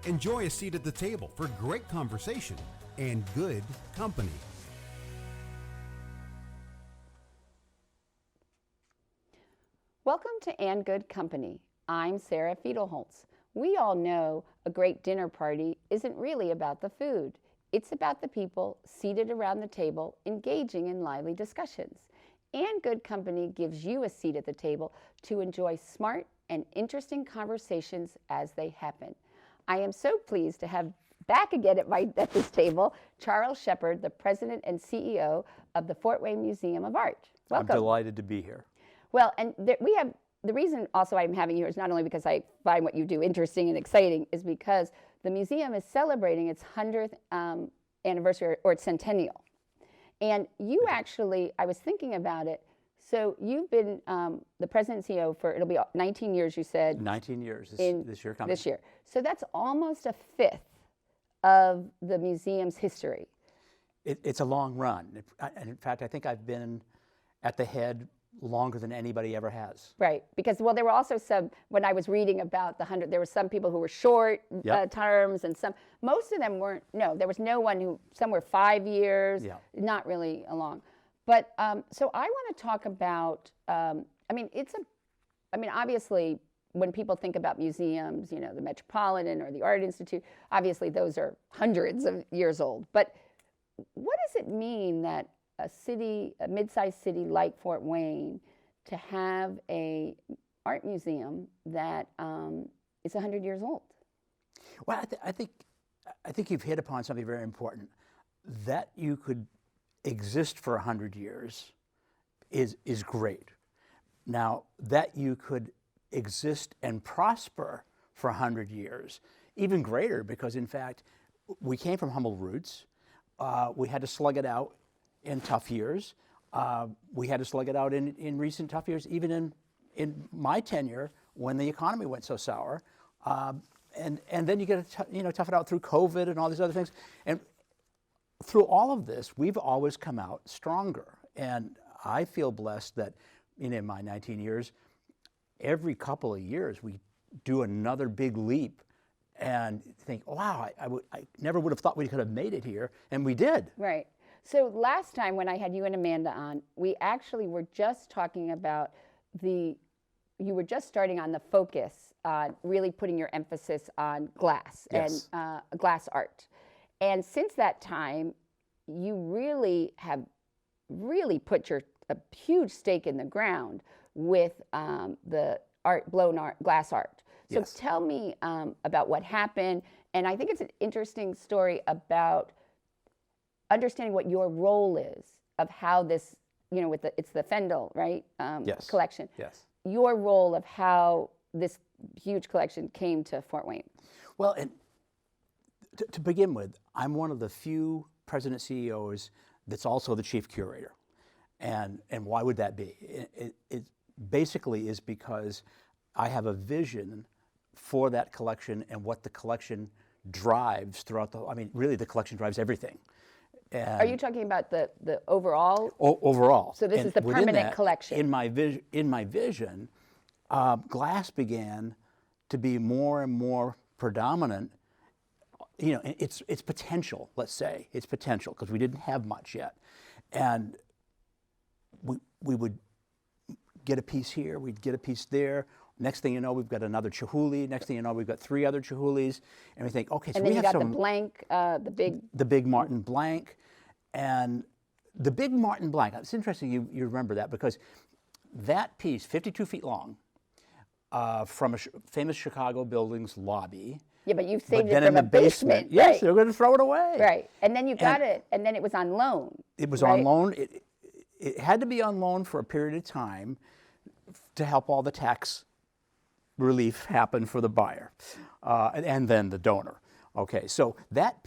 Enjoy a seat at the table for great conversation and good company. Welcome to And Good Company. I'm Sarah Fiedelholtz. We all know a great dinner party isn't really about the food. It's about the people seated around the table engaging in lively discussions. And Good Company gives you a seat at the table to enjoy smart and interesting conversations as they happen. I am so pleased to have back again at this table Charles Shepard, the president and CEO of the Fort Wayne Museum of Art. Welcome. I'm delighted to be here. Well, and we have the reason also I'm having you here is not only because I find what you do interesting and exciting, is because the museum is celebrating its 100th anniversary or its centennial. And you actually, I was thinking about it. So you've been the president and CEO for, it'll be 19 years, you said. 19 years this year coming. This year. So that's almost a fifth of the museum's history. It's a long run. And in fact, I think I've been at the head longer than anybody ever has. Right, because, well, there were also some, when I was reading about the 100, there were some people who were short terms and some, most of them weren't, no, there was no one who, some were 5 years, not really long. But, so I want to talk about, obviously, when people think about museums, you know, the Metropolitan or the Art Institute, obviously those are hundreds of years old. But what does it mean that a mid-sized city like Fort Wayne, to have a art museum that is 100 years old? Well, I think you've hit upon something very important. That you could exist for 100 years is great. Now, that you could exist and prosper for 100 years, even greater, because in fact, we came from humble roots. We had to slug it out in tough years. We had to slug it out in recent tough years, even in my tenure when the economy went so sour. And then you get to tough it out through COVID and all these other things. And through all of this, we've always come out stronger. And I feel blessed that in my 19 years, every couple of years we do another big leap and think, wow, I never would have thought we could have made it here, and we did. Right. So last time when I had you and Amanda on, we actually were just talking about you were just starting on the focus on really putting your emphasis on glass and glass art. And since that time, you really have put a huge stake in the ground with the glass art. So tell me about what happened. And I think it's an interesting story about understanding what your role is of how this, it's the Fendel, right? Collection. Yes. Your role of how this huge collection came to Fort Wayne. Well, and to begin with, I'm one of the few president CEOs that's also the chief curator. And why would that be? It basically is because I have a vision for that collection and what the collection drives throughout really the collection drives everything. And are you talking about the overall? Overall. So this is the permanent collection. In my vision, glass began to be more and more predominant. Its potential. Let's say its potential, because we didn't have much yet, and we would get a piece here, we'd get a piece there. Next thing you know, we've got another Chihuly. Next thing you know, we've got 3 other Chihulies, and we think, okay, so and then we you have got the blank, the big Martin blank, and the big Martin blank. It's interesting you remember that, because that piece, 52 feet long, from a famous Chicago building's lobby. Yeah, but you saved it then from in the a basement. Yes, right. they were going to throw it away. Right, and then you got it, and then it was on loan. It was right? on loan. It had to be on loan for a period of time to help all the tax relief happen for the buyer, and then the donor. Okay, so that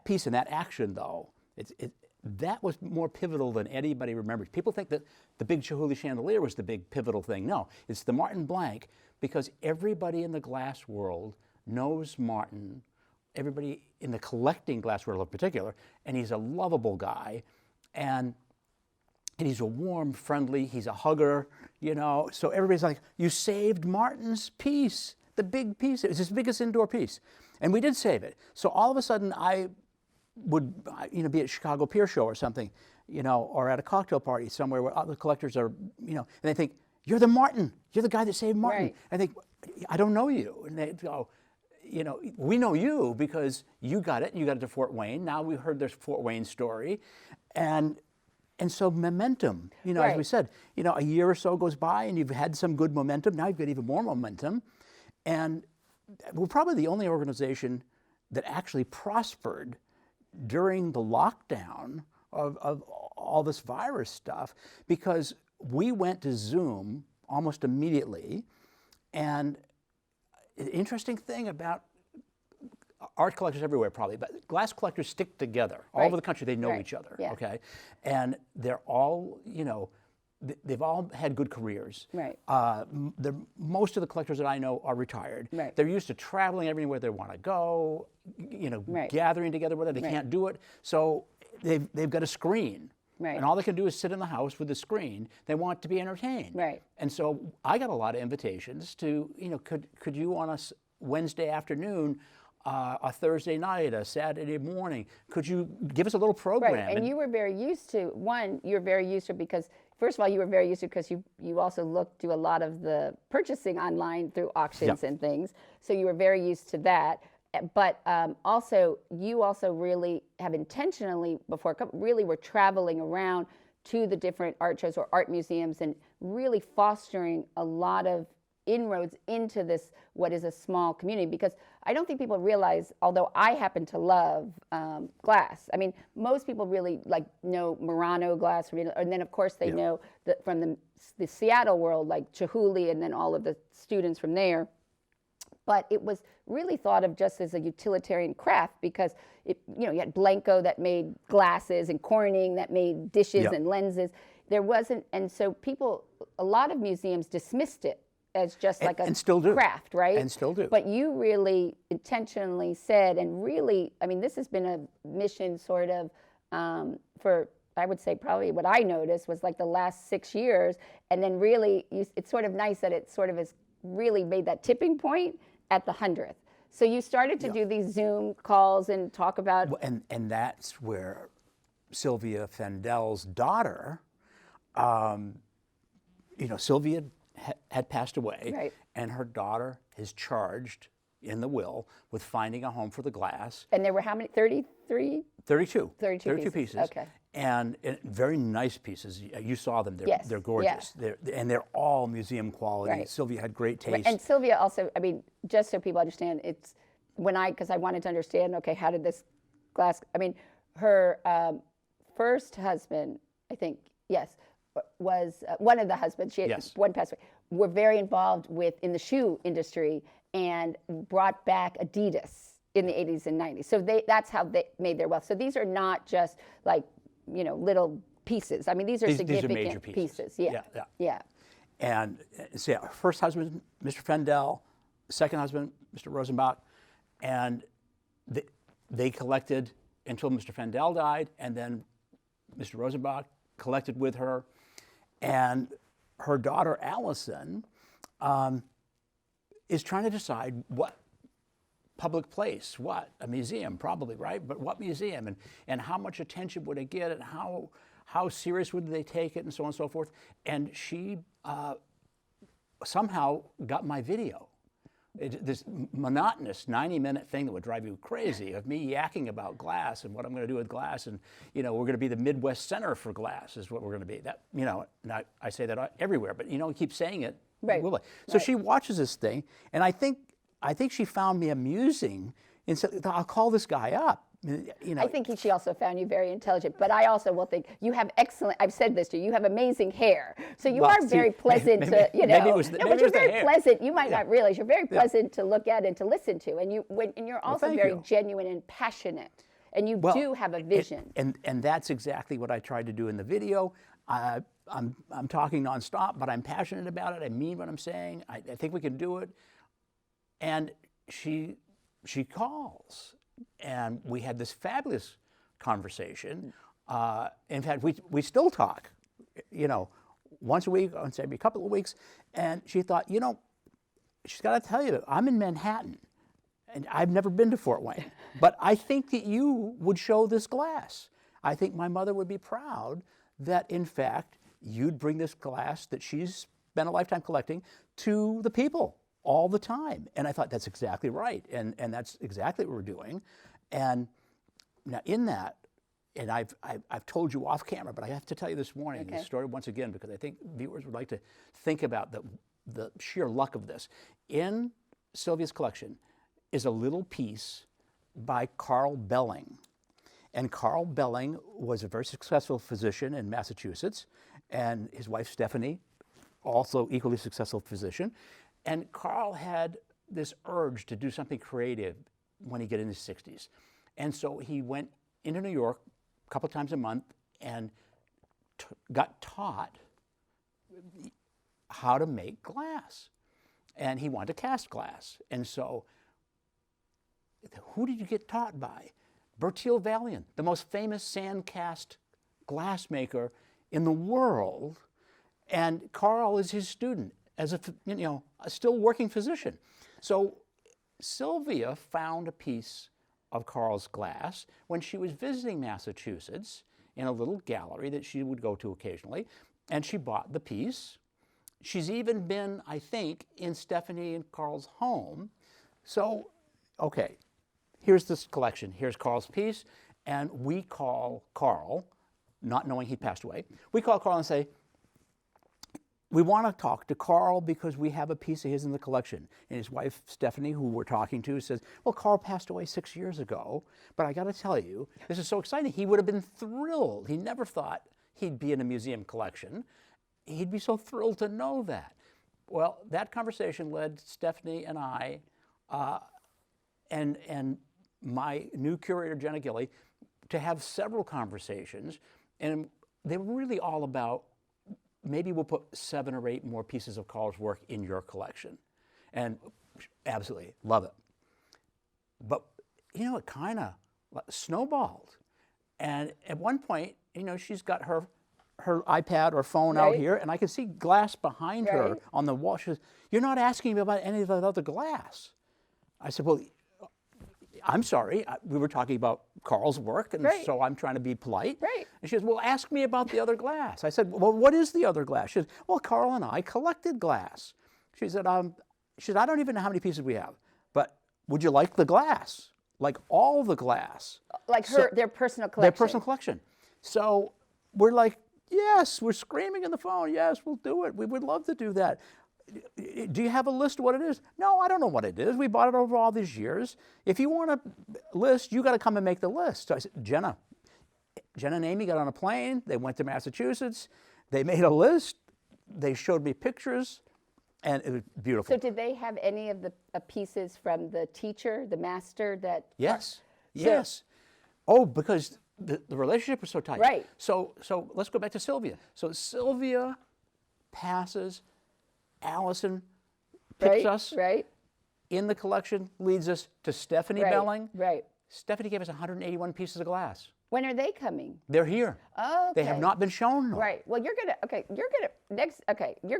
piece and that action, though, that was more pivotal than anybody remembers. People think that the big Chihuly chandelier was the big pivotal thing. No, it's the Martin blank, because everybody in the glass world knows Martin, everybody in the collecting glass world in particular, and he's a lovable guy, and he's a warm, friendly, he's a hugger, so everybody's like, you saved Martin's piece. the big piece. It was his biggest indoor piece. And we did save it. So all of a sudden I would, be at Chicago Pier Show or something, or at a cocktail party somewhere where other collectors are, and they think, you're the Martin. You're the guy that saved Martin. Right. I think, I don't know you. And they go, we know you because you got it. You got it to Fort Wayne. Now we heard this Fort Wayne story. And so momentum, Right. as we said, a year or so goes by and you've had some good momentum. Now you've got even more momentum. And we're probably the only organization that actually prospered during the lockdown of all this virus stuff, because we went to Zoom almost immediately. And the interesting thing about art collectors everywhere, probably, but glass collectors stick together. All Right. over the country, they know Right. each other, Yeah. okay? And they're all, they've all had good careers. Right. Most of the collectors that I know are retired. Right. They're used to traveling everywhere they want to go, Right. gathering together with it. They Right. can't do it. So they've got a screen. Right. And all they can do is sit in the house with the screen. They want to be entertained. Right. And so I got a lot of invitations to, could you on a Wednesday afternoon, a Thursday night, a Saturday morning, could you give us a little program? Right, and you were very used to, you're very used to because, first of all, you were very used to because you also do a lot of the purchasing online through auctions Yeah. and things. So you were very used to that. But you also really have intentionally, really were traveling around to the different art shows or art museums and really fostering a lot of inroads into this, what is a small community. Because I don't think people realize, although I happen to love glass, I mean, most people really know Murano glass, and then of course they know from the Seattle world, like Chihuly, and then all of the students from there. But it was really thought of just as a utilitarian craft because you had Blanco that made glasses and Corning that made dishes and lenses. There wasn't, and so a lot of museums dismissed it as just like a and still do. craft, right? And still do. But you really intentionally said, and really, I mean, this has been a mission sort of for, I would say probably what I noticed was like the last 6 years, and then really, it's sort of nice that it sort of has really made that tipping point at the 100th. So you started to do these Zoom calls and talk about... And that's where Sylvia Fendel's daughter, Sylvia had passed away, Right. and her daughter is charged in the will with finding a home for the glass. And there were how many? 33? 32. 32 pieces. Okay. And very nice pieces. You saw them. Yes, They're gorgeous. yeah. They're all museum quality. Right. Sylvia had great taste. And Sylvia also, I mean, just so people understand, it's because I wanted to understand, okay, how did this glass, I mean, her first husband, I think, yes, was one of the husbands, she had Yes. one passed away, were very involved in the shoe industry and brought back Adidas in the 80s and 90s. So that's how they made their wealth. So these are not just like, little pieces. I mean, these are significant major pieces. Yeah. And so, her first husband, Mr. Fendel, second husband, Mr. Rosenbach, and they collected until Mr. Fendel died, and then Mr. Rosenbach collected with her. And her daughter, Allison, is trying to decide what public place, a museum probably, right? But what museum and how much attention would it get and how serious would they take it and so on and so forth. And she somehow got my video. This monotonous 90-minute thing that would drive you crazy of me yakking about glass and what I'm going to do with glass, and we're going to be the Midwest Center for glass is what we're going to be. That and I say that everywhere, but keep saying it. Right. So she watches this thing, and I think she found me amusing, and said, "I'll call this guy up." I think she also found you very intelligent, but I also will think you have excellent, I've said this to you, you have amazing hair. So you are very pleasant to, maybe it was the but you're very hair. pleasant. You might not realize you're very pleasant to look at and to listen to. And you're also thank very you. genuine and passionate. And you do have a vision. And that's exactly what I tried to do in the video. I'm talking nonstop, but I'm passionate about it. I mean what I'm saying. I think we can do it. And she calls. And we had this fabulous conversation. In fact, we still talk, once a week, once every couple of weeks. And she thought, she's got to tell you, I'm in Manhattan, and I've never been to Fort Wayne, but I think that you would show this glass. I think my mother would be proud that, in fact, you'd bring this glass that she's spent a lifetime collecting to the people all the time. And I thought, that's exactly right, and that's exactly what we're doing. And now in that, and I've told you off camera, but I have to tell you this morning, this story once again, because I think viewers would like to think about the sheer luck of this. In Sylvia's collection is a little piece by Carl Belling. And Carl Belling was a very successful physician in Massachusetts, and his wife Stephanie, also equally successful physician. And Carl had this urge to do something creative when he got in his 60s. And so he went into New York a couple times a month and got taught how to make glass. And he wanted to cast glass. And so who did you get taught by? Bertil Valiant, the most famous sand cast glassmaker in the world. And Carl is his student as a still working physician. So Sylvia found a piece of Carl's glass when she was visiting Massachusetts in a little gallery that she would go to occasionally, and she bought the piece. She's even been, I think, in Stephanie and Carl's home. So, okay, here's this collection. Here's Carl's piece, and we call Carl, not knowing he passed away, we call Carl and say, we want to talk to Carl because we have a piece of his in the collection. And his wife, Stephanie, who we're talking to, says, well, Carl passed away 6 years ago, but I got to tell you, this is so exciting. He would have been thrilled. He never thought he'd be in a museum collection. He'd be so thrilled to know that. Well, that conversation led Stephanie and I and my new curator, Jenna Gilley, to have several conversations. And they were really all about, maybe we'll put 7 or 8 more pieces of Carl's work in your collection. And absolutely, love it. But, it kind of snowballed. And at one point, she's got her iPad or phone out here, and I can see glass behind her on the wall. She says, you're not asking me about any of that other glass. I said, well, I'm sorry, we were talking about Carl's work, and so I'm trying to be polite. And she says, well, ask me about the other glass. I said, well, what is the other glass? She said, well, Carl and I collected glass. She said, I don't even know how many pieces we have, but would you like the glass? Like all the glass. Like their personal collection. Their personal collection. So we're like, yes, we're screaming in the phone, yes, we'll do it. We would love to do that. Do you have a list of what it is? No, I don't know what it is. We bought it over all these years. If you want a list, you got to come and make the list. So I said, Jenna and Amy got on a plane. They went to Massachusetts. They made a list. They showed me pictures, and it was beautiful. So did they have any of the pieces from the teacher, the master that? Yes, yes. Oh, because the relationship was so tight. Right. So let's go back to Sylvia. So Sylvia passes. Allison picks us in the collection, leads us to Stephanie Belling. Stephanie gave us 181 pieces of glass. When are they coming? They're here. Oh, okay. They have not been shown. Right. Well, you're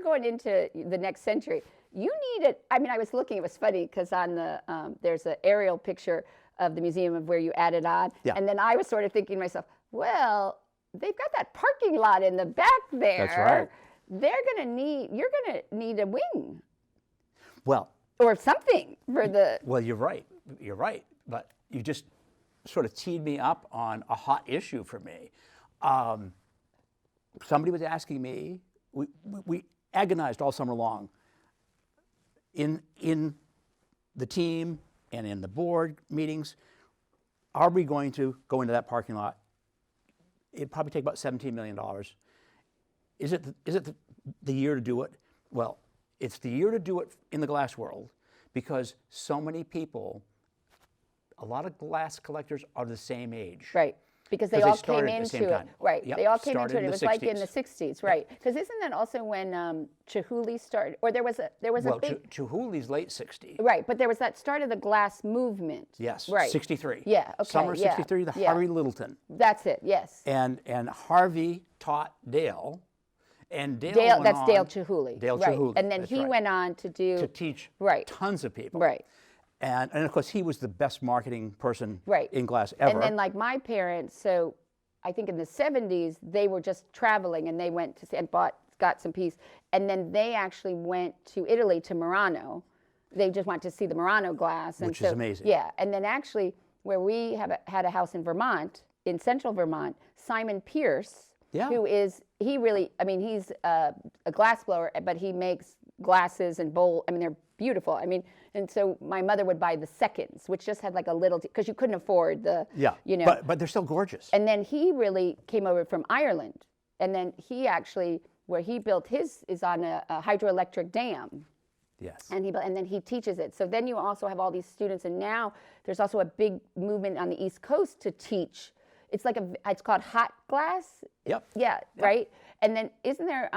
going into the next century. You need it. I mean, I was looking, it was funny because on the, there's an aerial picture of the museum of where you added on. Yeah. And then I was sort of thinking to myself, well, they've got that parking lot in the back there. That's right. You're going to need a wing. Well. Or something for the. Well, you're right. But you just sort of teed me up on a hot issue for me. Somebody was asking me, we agonized all summer long in the team and in the board meetings, are we going to go into that parking lot? It'd probably take about $17 million. Is it the year to do it? Well, it's the year to do it in the glass world because so many people, a lot of glass collectors are the same age. Right, because they all came into it. Right, yep. They all came into it. It was like in the 60s, right? Because isn't that also when Chihuly started? Or there was a big. Chihuly's late 60s. Right, but there was that start of the glass movement. Yes, right. 63. Yeah, okay. Summer 63, Harvey Littleton. That's it, yes. And Harvey taught Dale. And Dale Dale, went that's on, Dale Chihuly. Dale right. Chihuly, And then that's he right. went on to do to teach right. tons of people. Right. And of course, he was the best marketing person Right. in glass ever. And then like my parents, so I think in the 70s, they were just traveling and they went to and got some piece. And then they actually went to Italy, to Murano. They just went to see the Murano glass. And Which is amazing. Yeah. And then actually where we had a house in Vermont, in central Vermont, Simon Pierce, who is, he's a glass blower, but he makes glasses and bowl. I mean, they're beautiful. I mean, and so my mother would buy the seconds, which just had like a little, because you couldn't afford the, But they're still gorgeous. And then he really came over from Ireland. And then he actually, where he built his is on a hydroelectric dam. Yes. And then he teaches it. So then you also have all these students, and now there's also a big movement on the East Coast to teach. It's like it's called hot glass. Yep. Yeah, right. And then isn't there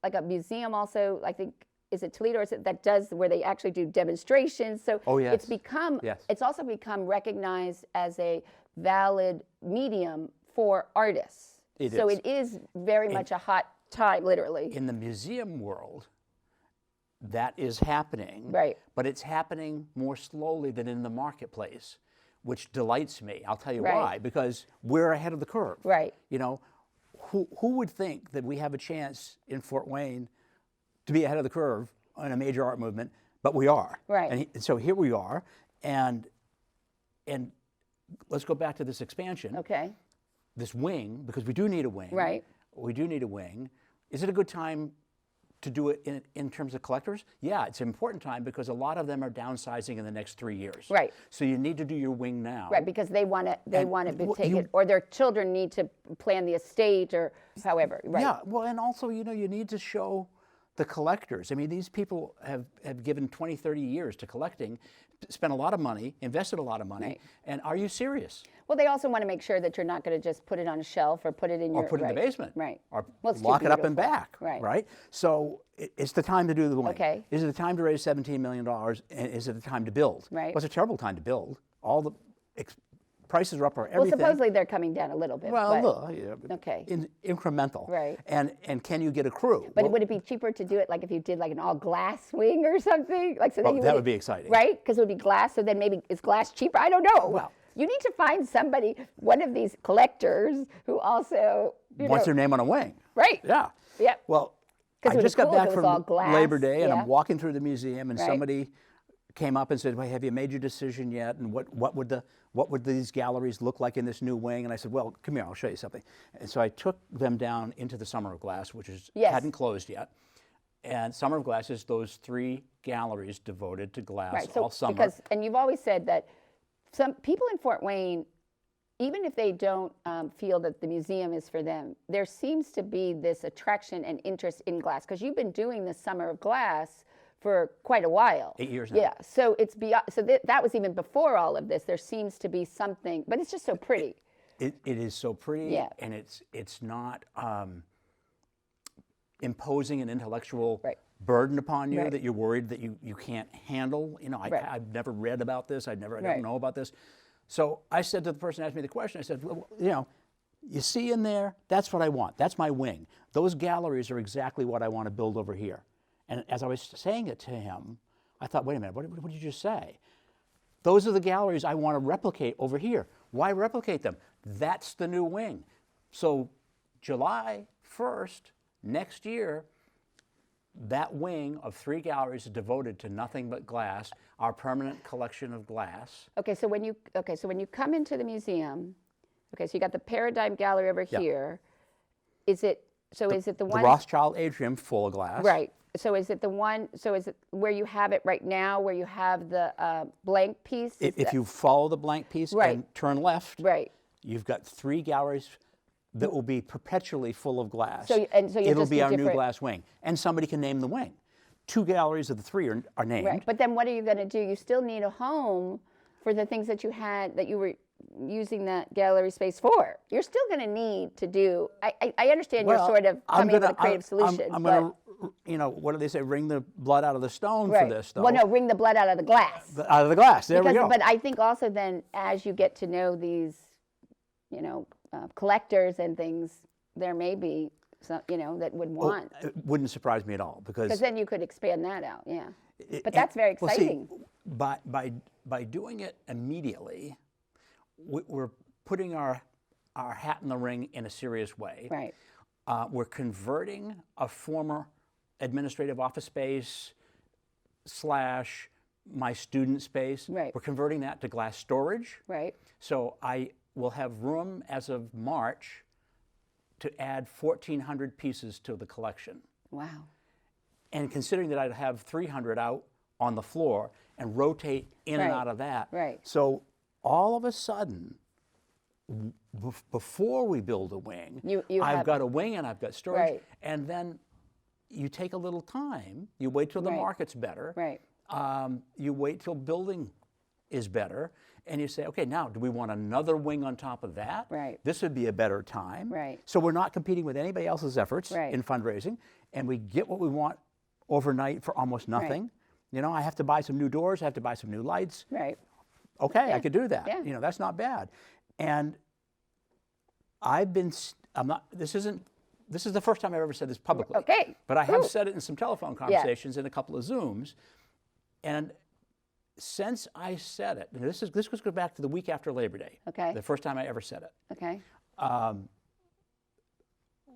like a museum also? I think is it Toledo or is it that does where they actually do demonstrations? So it's become it's also become recognized as a valid medium for artists. It is very much a hot time, literally. In the museum world, that is happening. Right. But it's happening more slowly than in the marketplace, which delights me. I'll tell you why. Because we're ahead of the curve. Right. You know, who would think that we have a chance in Fort Wayne to be ahead of the curve on a major art movement? But we are. Right. And so here we are, and let's go back to this expansion. Okay. This wing, because we do need a wing. Right. We do need a wing. Is it a good time to do it in terms of collectors? Yeah, it's an important time because a lot of them are downsizing in the next 3 years. Right. So you need to do your wing now. Right, because they want to take it, or their children need to plan the estate, or however. Right. Yeah. Well, and also, you need to show the collectors. I mean, these people have given 20, 30 years to collecting, spent a lot of money, invested a lot of money, Right. and are you serious? Well, they also want to make sure that you're not going to just put it on a shelf or put it in Or put it in the basement. Right. Or It's too lock it up and beautiful. back. Right. So it's the time to do the wing. Okay. Is it the time to raise $17 million? And is it the time to build? Right. Well, it's a terrible time to build. All the prices are up for Well, everything. supposedly they're coming down a little bit. Well, but, look, okay. Incremental. Right. And can you get a crew? But Well, would it be cheaper to do it like if you did like an all glass wing or something? Like so then that would be exciting. Right? Because it would be glass, so then maybe is glass cheaper? I don't know. Well, you need to find somebody, one of these collectors who also wants their name on a wing. Right. Yeah. Yep. Well, 'Cause it I would just be got cool if back it was from all glass, Labor Day, and yeah. I'm walking through the museum, and Right. somebody came up and said, "Well, have you made your decision yet? And what would these galleries look like in this new wing?" And I said, "Well, come here, I'll show you something." And so I took them down into the Summer of Glass, which hadn't closed yet. And Summer of Glass is those 3 galleries devoted to glass Right. So all summer. and you've always said that some people in Fort Wayne, even if they don't feel that the museum is for them, there seems to be this attraction and interest in glass because you've been doing the Summer of Glass for quite a while. 8 years now. Yeah, so it's beyond. So that was even before all of this. There seems to be something, but it's just so pretty. It is so pretty, Yeah. and it's not imposing an intellectual burden upon you that you're worried that you can't handle. I've never read about this. I don't know about this. So I said to the person who asked me the question, I said, well, you see in there, that's what I want. That's my wing. Those galleries are exactly what I want to build over here. And as I was saying it to him, I thought, wait a minute, what did you just say? Those are the galleries I want to replicate over here. Why replicate them? That's the new wing. So July 1st, next year, that wing of 3 galleries is devoted to nothing but glass, our permanent collection of glass. Okay, so when you come into the museum, so you got the Paradigm Gallery over here. Is it the one? The Rothschild Atrium, full of glass. Right. So is it the one? So is it where you have it right now, where you have the blank piece? If you follow the blank piece and turn left, right, you've got 3 galleries that will be perpetually full of glass. So it'll be our new glass wing, and somebody can name the wing. 2 galleries of the 3 are named. Right. But then what are you going to do? You still need a home for the things that you were using that gallery space for. You're still going to need to do. I understand you're sort of coming with a creative solution. I'm going to, what do they say? Wring the blood out of the stone for this, though. Well, no, wring the blood out of the glass. Out of the glass. There we go. But I think also then, as you get to know these, collectors and things, there may be that would want. It wouldn't surprise me at all Because then you could expand that out, yeah. But and- that's very well, see, exciting. by doing it immediately, we're putting our hat in the ring in a serious way. Right. We're converting a former administrative office space / my student space. Right. We're converting that to glass storage. Right. So I will have room as of March to add 1,400 pieces to the collection. Wow. And considering that I'd have 300 out on the floor and rotate in and Right. out of that. Right. So all of a sudden, before we build a wing, I've got a wing and I've got storage. Right. And then you take a little time. You wait till the Right. market's better. Right. You wait till building is better. And you say, okay, now do we want another wing on top of that? Right. This would be a better time. Right. So we're not competing with anybody else's efforts Right. in fundraising, and we get what we want overnight for almost nothing. You know, I have to buy some new doors, I have to buy some new lights. Right. Okay, Yeah. I could do that. Yeah. You know, that's not bad. And this is the first time I've ever said this publicly. Okay. But I have Ooh. said it in some telephone conversations and a couple of Zooms. And since I said it, and this goes back to the week after Labor Day. Okay. The first time I ever said it. Okay.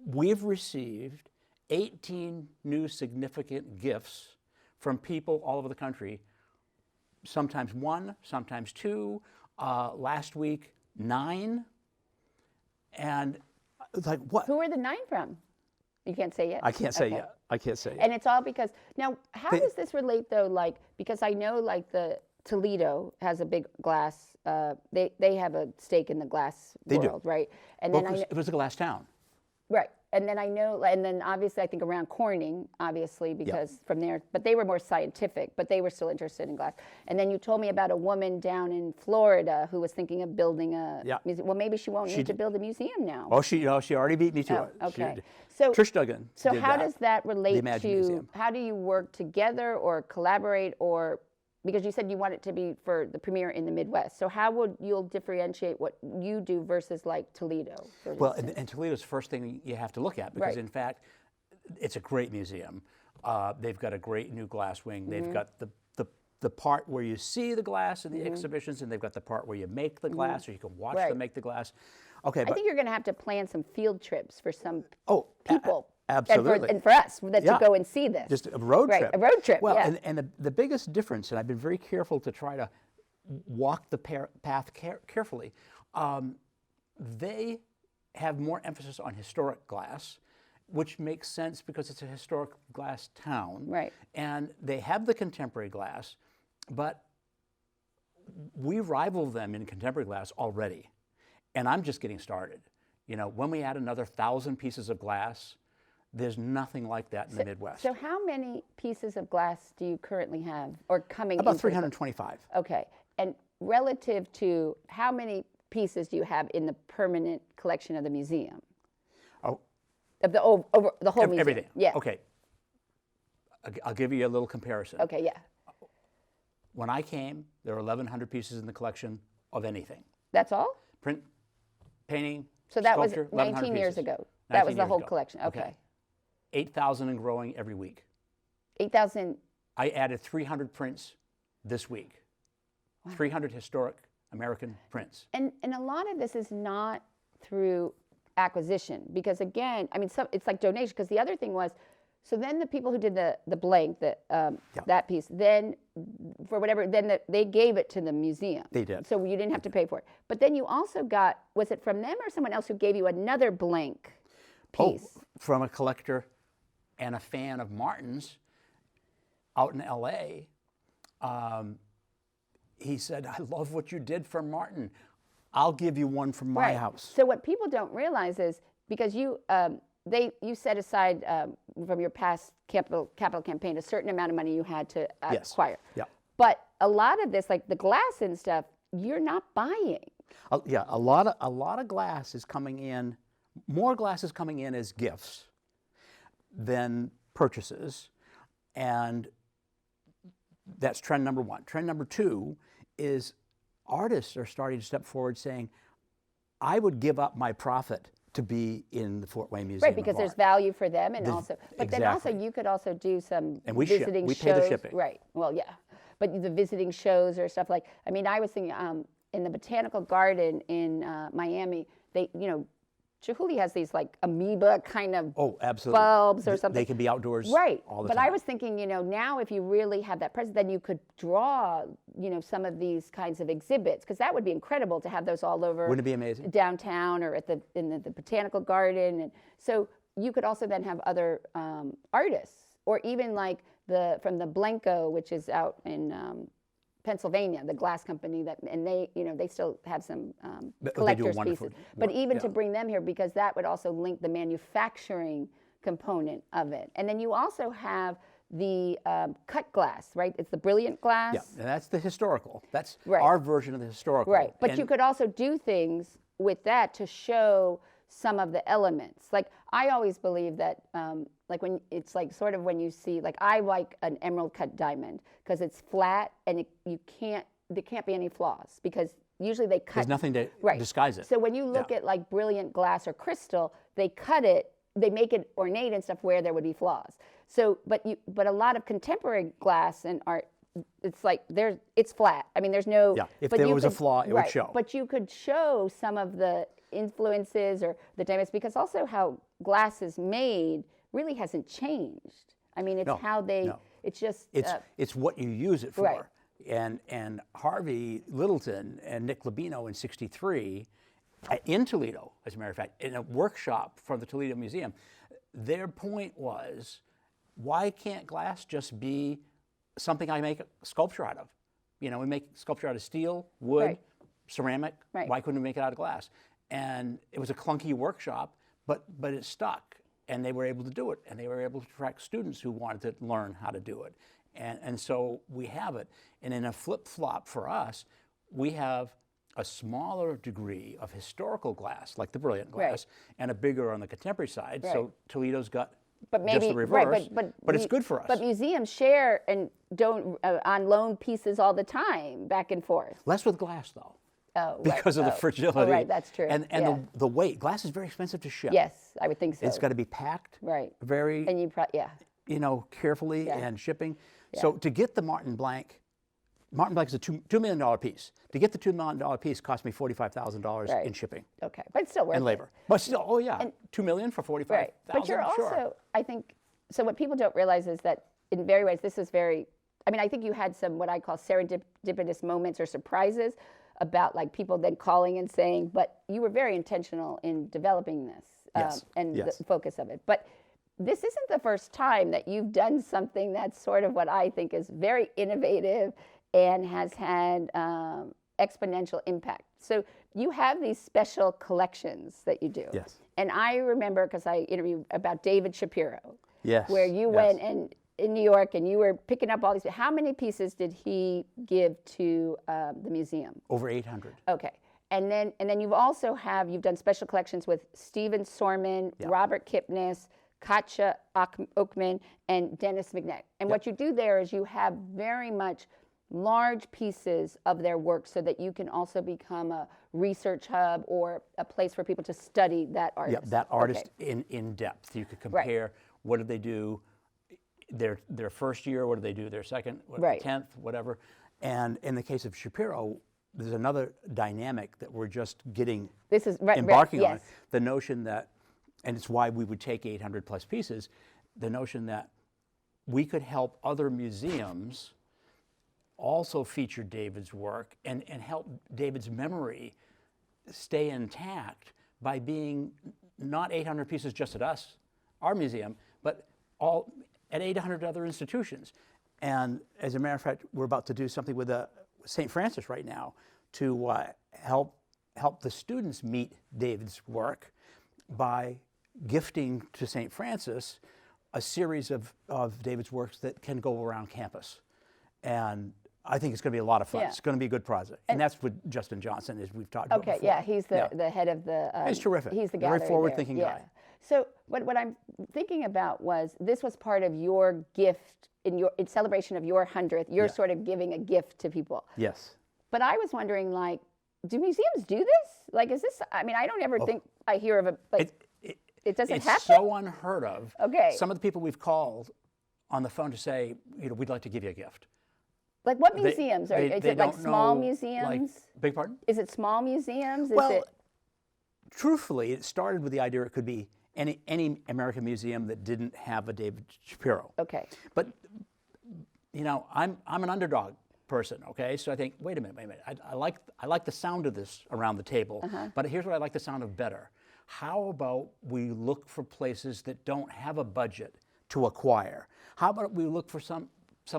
We've received 18 new significant gifts from people all over the country, sometimes one, sometimes two, last week 9. And it's like, what? Who are the 9 from? You can't say yet? I can't say Okay. yet. I can't say yet. And it's all because, now, how does this relate though, like, because I know like the Toledo has a big glass, they have a stake in the glass They do. world, right? And Well, then it was a glass town. right. And then I know, and then obviously I think around Corning, obviously, because from there, but they were more scientific, but they were still interested in glass. And then you told me about a woman down in Florida who was thinking of building a museum. Well, maybe she won't need to build a museum now. Oh, she already beat me to it. She Okay. did. So Trish Duggan. So did how does that relate Imagine to, Museum. how do you work together or collaborate, or, because you said you want it to be for the premiere in the Midwest. So how would you'll differentiate what you do versus like Toledo? For Well, instance? and Toledo's the first thing you have to look at because, Right. in fact, it's a great museum. They've got a great new glass wing. They've got the part where you see the glass in the exhibitions, and they've got the part where you make the glass, or you can watch Right. them make the glass. Okay, I but think you're going to have to plan some field trips for some absolutely. people. And for us, to go and see this. Just a road Right, trip. a road trip, Well, yeah. and the biggest difference, and I've been very careful to try to walk the path carefully, they have more emphasis on historic glass, which makes sense because it's a historic glass town. Right. And they have the contemporary glass, but we rival them in contemporary glass already. And I'm just getting started. You know, when we add another 1,000 pieces of glass, there's nothing like that in the Midwest. So how many pieces of glass do you currently have, or coming About into the- 325. Okay, and relative to how many pieces do you have in the permanent collection of the museum? Oh, Of the over the whole museum? everything. Yeah. Okay. I'll give you a little comparison. Okay, yeah. When I came, there were 1,100 pieces in the collection of anything. That's all? Print, painting, So that sculpture, was 1,100 19 years pieces. ago. That 19 was the years whole ago. collection. Okay. 8,000 and growing every week. 8,000. I added 300 prints this week. 300 historic American prints. And a lot of this is not through acquisition, because again, I mean, it's like donation, because the other thing was, so then the people who did the blank, that piece, then for whatever, then they gave it to the museum. They did. So you didn't have to pay for it. But then you also got, was it from them or someone else who gave you another blank piece? Oh, from a collector and a fan of Martin's out in LA. He said, I love what you did for Martin. I'll give you one from my house. So what people don't realize is, because you set aside from your past capital campaign a certain amount of money you had to acquire. Yeah. But a lot of this, like the glass and stuff, you're not buying. Yeah, a lot of glass is coming in. More glass is coming in as gifts than purchases, and that's trend number one. Trend number two is artists are starting to step forward saying, I would give up my profit to be in the Fort Wayne Museum Right, of because there's Art. value for them, and also, but then also exactly. you could also do some And we ship. visiting We shows. pay the shipping. Right. Well, yeah, but the visiting shows or stuff like. I mean, I was thinking in the botanical garden in Miami, they, Chihuly has these like amoeba kind of Oh, absolutely. bulbs or something. They can be outdoors Right. all the but time. I was thinking, now if you really have that presence, then you could draw, some of these kinds of exhibits, because that would be incredible to have those all over. Wouldn't it be amazing? Downtown or in the botanical garden, and so you could also then have other artists, or even like from the Blanco, which is out in Pennsylvania, the glass company and they still have some collector's pieces. But even to bring them here, because that would also link the manufacturing component of it. And then you also have the cut glass, right? It's the brilliant glass. Yeah, and that's the historical. That's Right. our version of the historical. Right, but And you could also do things with that to show some of the elements. Like I always believe that, like when it's like sort of when you see, like I like an emerald cut diamond because it's flat and there can't be any flaws, because usually they cut. There's nothing to Right. disguise it. So when you look at like brilliant glass or crystal, they cut it, they make it ornate and stuff where there would be flaws. So, but a lot of contemporary glass and art, it's like it's flat. I mean, there's no. Yeah, if but there you was a could- flaw, it would right, show. But you could show some of the influences or the dynamics, because also how glass is made really hasn't changed. I mean, it's No, how they. no. It's just. It's what you use it for. Right. And Harvey Littleton and Nick Labino in '63 in Toledo, as a matter of fact, in a workshop for the Toledo Museum, their point was, why can't glass just be something I make a sculpture out of? We make sculpture out of steel, wood, Right. ceramic. Right. Why couldn't we make it out of glass? And it was a clunky workshop, but it stuck, and they were able to do it, and they were able to attract students who wanted to learn how to do it. And so we have it. And in a flip-flop for us, we have a smaller degree of historical glass, like the brilliant glass, Right. and a bigger on the contemporary side. Right. So Toledo's got But maybe just the reverse, right, but it's good for us. But museums share and don't on loan pieces all the time, back and forth. Less with glass, though, Oh, because of the fragility. Oh, right, that's true. And yeah. the weight. Glass is very expensive to ship. Yes, I would think so. It's got to be packed Right. very, And yeah. carefully Yeah. and shipping. So to get the Martin Blanc is a $2 million piece. To get the $2 million piece cost me $45,000 Right. in shipping Okay, but it's still worth and labor. But still, oh yeah, $2 million for $45,000. Right. But you're also, sure. I think, so what people don't realize is that in very ways, this is very, I mean, I think you had some what I call serendipitous moments or surprises about like people then calling and saying, but you were very intentional in developing this Yes. and Yes. the focus of it. But this isn't the first time that you've done something that's sort of what I think is very innovative and has had exponential impact. So you have these special collections that you do. Yes. And I remember, because I interviewed about David Shapiro, Yes. where you yes. went and in New York and you were picking up all these. How many pieces did he give to the museum? Over 800. Okay. And then you've done special collections with Stephen Sorman, Robert Kipnis, Katja Oakman, and Dennis McNett. And what you do there is you have very much large pieces of their work so that you can also become a research hub or a place for people to study that artist. Yeah, that artist in depth. You could compare what did they do their first year, what did they do their second, Right. 10th, whatever. And in the case of Shapiro, there's another dynamic that we're just getting This is embarking on. yes. The notion that, and it's why we would take 800 plus pieces, the notion that we could help other museums also feature David's work and help David's memory stay intact by being not 800 pieces just at us, our museum, but all at 800 other institutions. And as a matter of fact, we're about to do something with St. Francis right now to help the students meet David's work by gifting to St. Francis a series of David's works that can go around campus. And I think it's going to be a lot of fun. Yeah. It's going to be a good project. And that's what Justin Johnson is, we've talked about Okay, before. yeah, he's the head of the. He's terrific. He's the Very gallery forward-thinking there. guy. Yeah. So what I'm thinking about was this was part of your gift in celebration of your 100th. You're sort of giving a gift to people. Yes. But I was wondering, like, do museums do this? Like, is this? I mean, I don't ever think I hear of a like. It doesn't It's happen. so unheard of. Okay. Some of the people we've called on the phone to say, we'd like to give you a gift. Like what museums are? Is it like don't small know, museums? Like, beg pardon? Is it small museums? Is Well, it? truthfully, it started with the idea it could be any American museum that didn't have a David Shapiro. Okay. But I'm an underdog person, okay? So I think, wait a minute. I like the sound of this around the table, but here's what I like the sound of better. How about we look for places that don't have a budget to acquire? How about we look for some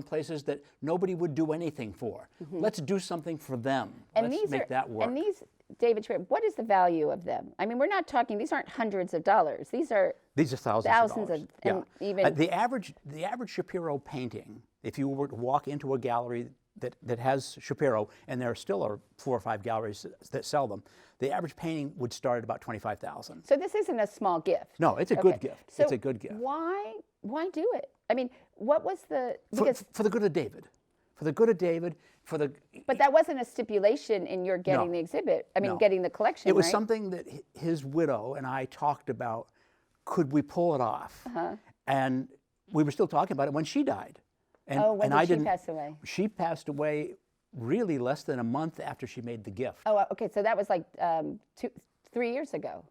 places that nobody would do anything for? Let's do something for them. And Let's make that work. And these, David Shapiro, what is the value of them? I mean, we're not talking, these aren't hundreds of dollars. These are thousands of dollars. and even the average Shapiro painting, if you were to walk into a gallery that has Shapiro, and there still are 4 or 5 galleries that sell them, the average painting would start at about $25,000. So this isn't a small gift. No, it's a good gift. So it's a good gift. Why do it? I mean, what was the because for the good of David, for the good of David, for the. But that wasn't a stipulation in your getting the exhibit. I mean, No. getting the collection. It was right? something that his widow and I talked about. Could we pull it off? And we were still talking about it when she died. And, when and did she pass away? She passed away really less than a month after she made the gift. Oh, okay. So that was like 3 years ago.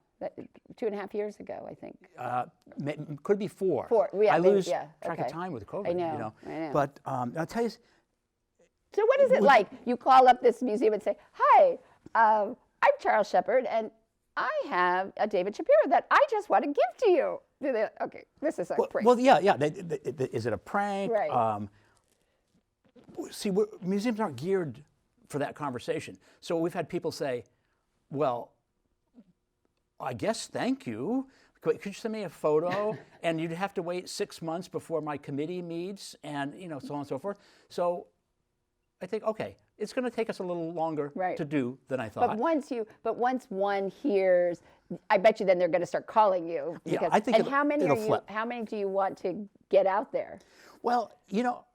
2.5 years ago, I think. Could be 4. 4. Yeah, I lose yeah, track okay. of time with COVID. I know. I know. But I'll tell you. So what is it like? You call up this museum and say, "Hi, I'm Charles Shepard, and I have a David Shapiro that I just want to give to you." Okay, this is a prank. Well, yeah. Is it a prank? Right. See, museums aren't geared for that conversation. So we've had people say, well, I guess thank you. Could you send me a photo? And you'd have to wait 6 months before my committee meets, and so on and so forth. So I think, okay, it's going to take us a little longer to do than I thought. But once one hears, I bet you then they're going to start calling you. Yeah, I think how many flip. How many do you want to get out there? Well,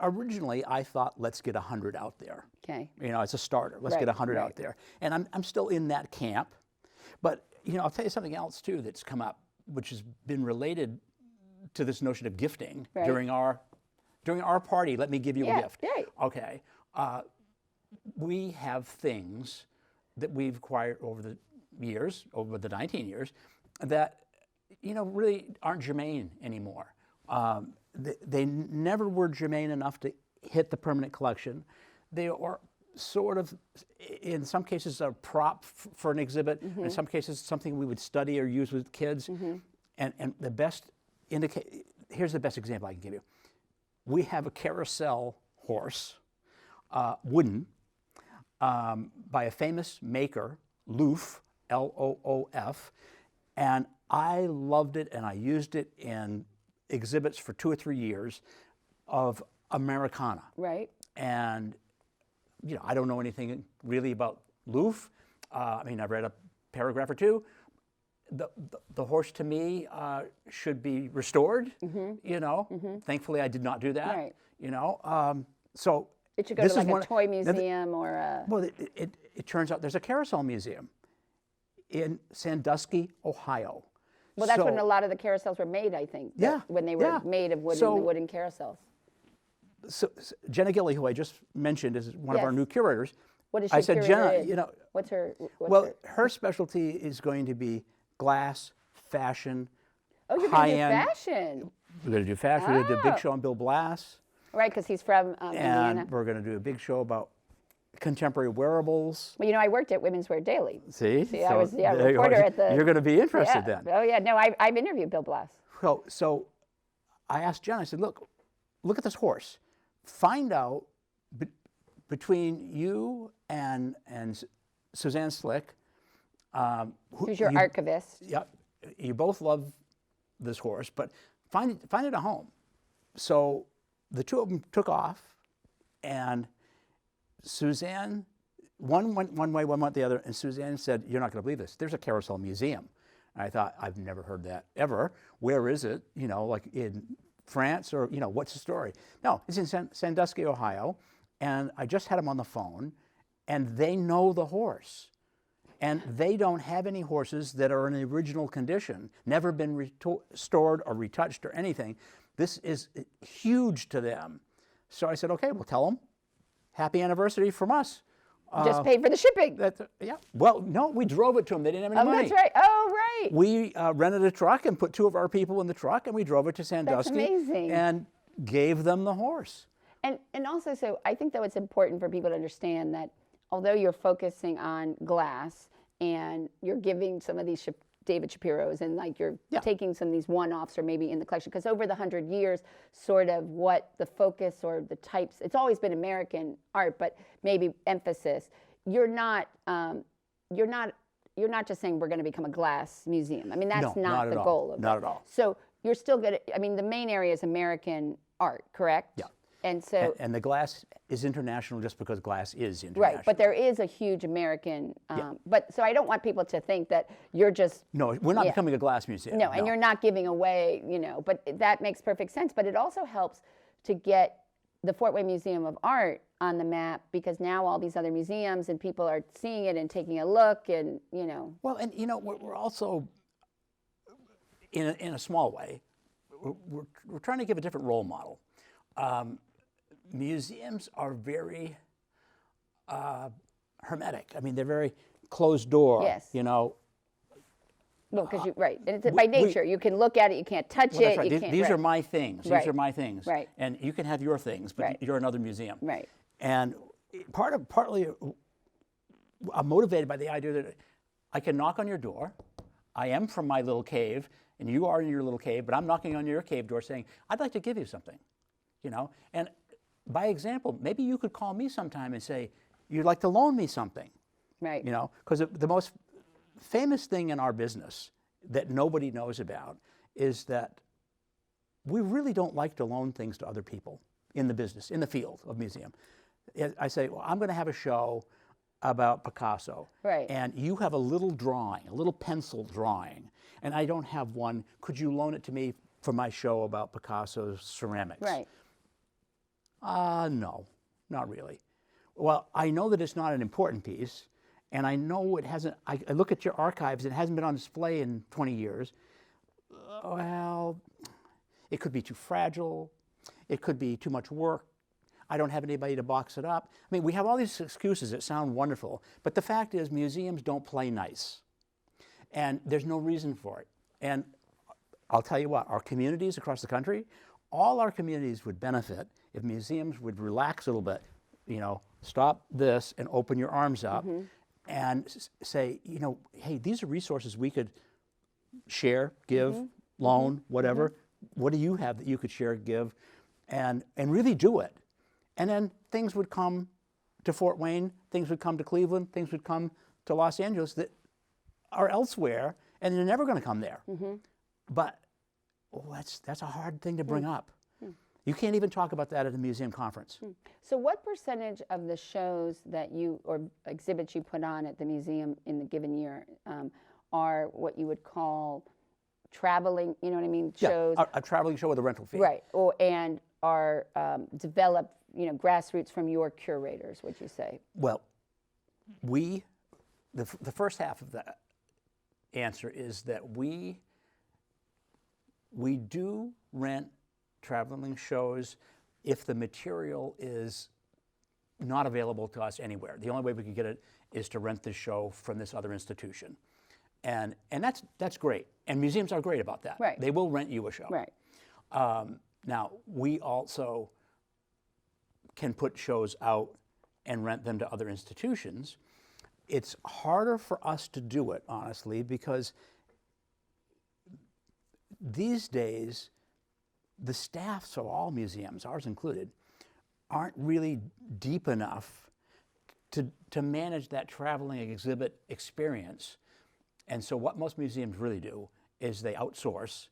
originally I thought, let's get 100 out there. Okay. As a starter, let's get 100 out there. And I'm still in that camp. But, I'll tell you something else, too, that's come up, which has been related to this notion of gifting during our party. Let me give you a gift. Right. Okay. We have things that we've acquired over the years, over the 19 years, that, really aren't germane anymore. They never were germane enough to hit the permanent collection. They are sort of, in some cases, a prop for an exhibit. In some cases, something we would study or use with kids. And the best here's the best example I can give you. We have a carousel horse, wooden, by a famous maker, Loof, L-O-O-F, and I loved it, and I used it in exhibits for 2 or 3 years of Americana. Right. And, I don't know anything really about Loof. I read a paragraph or 2. The horse, to me, should be restored, Thankfully, I did not do that, Right. So it should go to like a toy museum or a... Well, it turns out there's a carousel museum in Sandusky, Ohio. Well, that's when a lot of the carousels were made, I think. When they were made of wooden, the wooden carousels. So Jenna Gilley, who I just mentioned, is one of our new curators. What is she I said, Jenna, What's her... her specialty is going to be glass, fashion, Oh, you're going to do high-end. fashion. We're going to do fashion. We're going to do a big show on Bill Blass. Right, because he's from Indiana. And we're going to do a big show about contemporary wearables. Well, I worked at Women's Wear Daily. See, I was a reporter at the... You're going to be interested then. Oh, yeah. No, I've interviewed Bill Blass. So I asked Jen, I said, look at this horse. Find out between you and Suzanne Slick. Who's your archivist. Yeah, you both love this horse, but find it a home. So the two of them took off, and Suzanne, one went one way, one went the other, and Suzanne said, you're not going to believe this. There's a carousel museum. And I thought, I've never heard that ever. Where is it? Like in France or, what's the story? No, it's in Sandusky, Ohio, and I just had them on the phone, and they know the horse. And they don't have any horses that are in the original condition, never been restored or retouched or anything. This is huge to them. So I said, okay, we'll tell them, happy anniversary from us. Just pay for the shipping. Yeah. Well, no, we drove it to them. They didn't have any money. That's right. Oh, right. We rented a truck and put 2 of our people in the truck, and we drove it to Sandusky. That's amazing. And gave them the horse. And also, so I think that it's important for people to understand that although you're focusing on glass and you're giving some of these David Shapiro's and like you're taking some of these one-offs or maybe in the collection, because over the 100 years, sort of what the focus or the types, it's always been American art, but maybe emphasis. You're not just saying we're going to become a glass museum. I mean, that's not the goal of it. Not at all. So you're still going to, I mean, the main area is American art, correct? Yeah. And so, and the glass is international just because glass is international. right, but there is a huge American, but so I don't want people to think that you're just. No, we're not becoming a glass museum. No, and you're not giving away, but that makes perfect sense. But it also helps to get the Fort Wayne Museum of Art on the map, because now all these other museums and people are seeing it and taking a look and, Well, and we're also, in a small way, we're trying to give a different role model. Museums are very hermetic. I mean, they're very closed door. Yes. Well, because and it's by nature. You can look at it, you can't touch it. That's right. You can't, These are my things. Right. These are my things. Right. And you can have your things, but you're another museum. Right. And partly, I'm motivated by the idea that I can knock on your door. I am from my little cave, and you are in your little cave, but I'm knocking on your cave door saying, I'd like to give you something, And by example, maybe you could call me sometime and say, you'd like to loan me something. Right. Because the most famous thing in our business that nobody knows about is that we really don't like to loan things to other people in the business, in the field of museum. I say, well, I'm going to have a show about Picasso. Right. And you have a little drawing, a little pencil drawing, and I don't have one. Could you loan it to me for my show about Picasso's ceramics? Right. No, not really. Well, I know that it's not an important piece, and I know it hasn't, I look at your archives, it hasn't been on display in 20 years. Well, it could be too fragile, it could be too much work, I don't have anybody to box it up. I mean, we have all these excuses that sound wonderful, but the fact is museums don't play nice, and there's no reason for it. And I'll tell you what, our communities across the country, all our communities would benefit if museums would relax a little bit, stop this and open your arms up and say, hey, these are resources we could share, give, loan, whatever. What do you have that you could share, give, and really do it? And then things would come to Fort Wayne, things would come to Cleveland, things would come to Los Angeles that are elsewhere, and they're never going to come there. But that's a hard thing to bring up. You can't even talk about that at a museum conference. So what percentage of the shows that you, or exhibits you put on at the museum in the given year are what you would call traveling, shows? Yeah, a traveling show with a rental fee. Right, and are developed, grassroots from your curators, would you say? Well, the first half of that answer is that we do rent traveling shows if the material is not available to us anywhere. The only way we could get it is to rent this show from this other institution. And that's great. And museums are great about that. Right. They will rent you a show. Right. Now, we also can put shows out and rent them to other institutions. It's harder for us to do it, honestly, because these days, the staffs of all museums, ours included, aren't really deep enough to manage that traveling exhibit experience. And so what most museums really do is they outsource.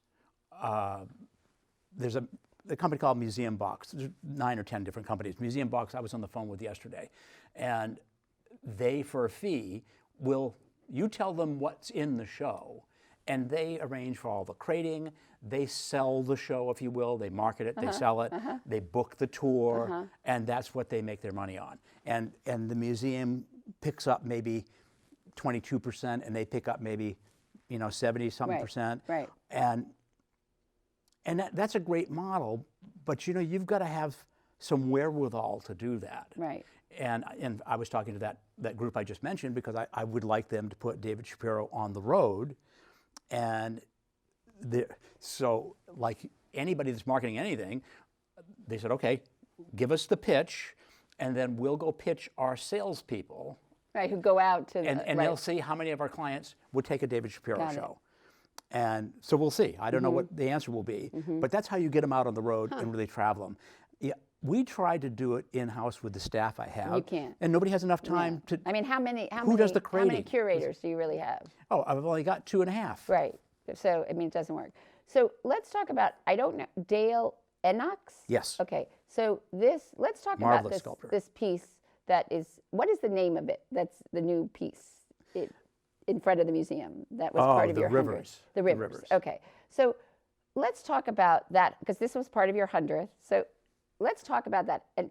There's a company called Museum Box. There's 9 or 10 different companies. Museum Box I was on the phone with yesterday. And they, for a fee, you tell them what's in the show, and they arrange for all the crating. They sell the show, if you will. They market it, they sell it, they book the tour, and that's what they make their money on. And the museum picks up maybe 22%, and they pick up maybe, 70-something percent. Right. And that's a great model, but you've got to have some wherewithal to do that. Right. And I was talking to that group I just mentioned because I would like them to put David Shapiro on the road. And so like anybody that's marketing anything, they said, okay, give us the pitch, and then we'll go pitch our salespeople. Right, who go out to and right. they'll see how many of our clients would take a David Shapiro show. And so we'll see. I don't know what the answer will be, but that's how you get them out on the road and really travel them. Yeah, we tried to do it in-house with the staff I have. You can't. And nobody has enough time to. I mean, how many does the how many creating? curators do you really have? Oh, I've only got 2.5. Right. So, I mean, it doesn't work. So let's talk about, I don't know, Dale Enox? Yes. Okay. So let's talk Marvelous about sculptor. this piece that is, what is the name of it? That's the new piece in front of the museum that was part of the your 100th. Rivers. The Rivers. Okay. So let's talk about that, because this was part of your 100th. So let's talk about that. And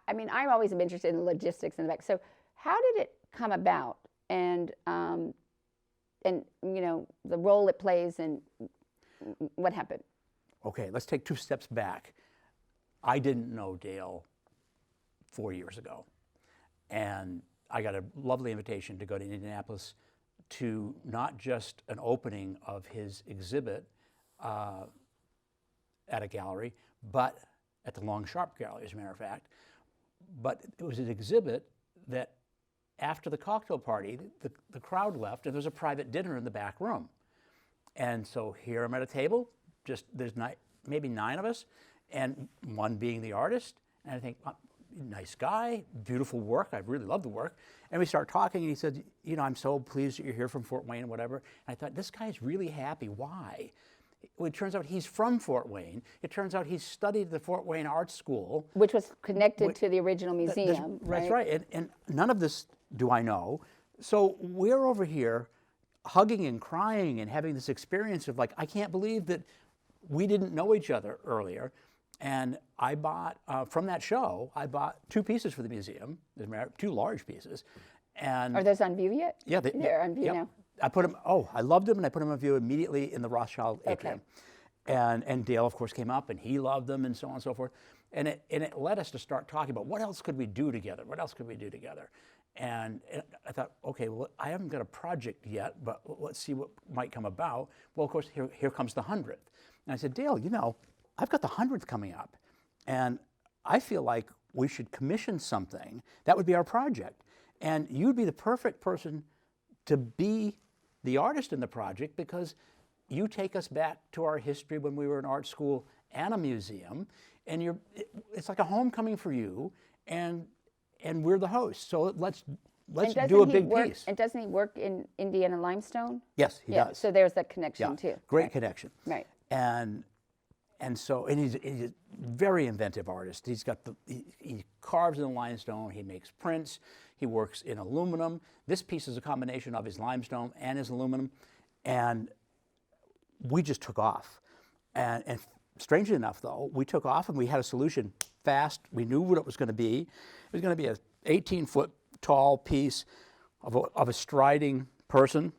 I mean, I'm always interested in the logistics in the back. So how did it come about? And the role it plays and what happened? Okay, let's take 2 steps back. I didn't know Dale 4 years ago. And I got a lovely invitation to go to Indianapolis to not just an opening of his exhibit at a gallery, but at the Long Sharp Gallery, as a matter of fact. But it was an exhibit that after the cocktail party, the crowd left, and there was a private dinner in the back room. And so here I'm at a table, there's maybe 9 of us, and one being the artist, and I think, nice guy, beautiful work, I really love the work. And we start talking, and he said, I'm so pleased that you're here from Fort Wayne, whatever. And I thought, this guy's really happy, why? Well, it turns out he's from Fort Wayne. It turns out he's studied at the Fort Wayne Art School. Which was connected to the original museum, right? That's right, and none of this do I know. So we're over here hugging and crying and having this experience of like, I can't believe that we didn't know each other earlier. And I bought, from that show, I bought 2 pieces for the museum, 2 large pieces. And Are those on view yet? yeah, They're on view yeah. now. I put them, I loved them, and I put them on view immediately in the Rothschild atrium. And Dale, of course, came up, and he loved them, and so on and so forth. And it led us to start talking about what else could we do together? What else could we do together? And I thought, okay, well, I haven't got a project yet, but let's see what might come about. Well, of course, here comes the 100th. And I said, Dale, I've got the 100th coming up, and I feel like we should commission something. That would be our project. And you'd be the perfect person to be the artist in the project, because you take us back to our history when we were in art school and a museum, and it's like a homecoming for you, and we're the host. So let's do a big piece. And doesn't he work in Indiana limestone? Yes, he does. So there's that connection too. Great connection. Right. And he's a very inventive artist. He's got he carves in limestone, he makes prints, he works in aluminum. This piece is a combination of his limestone and his aluminum, and we just took off. And strangely enough, though, we took off and we had a solution fast. We knew what it was going to be. It was going to be an 18-foot tall piece of a striding person,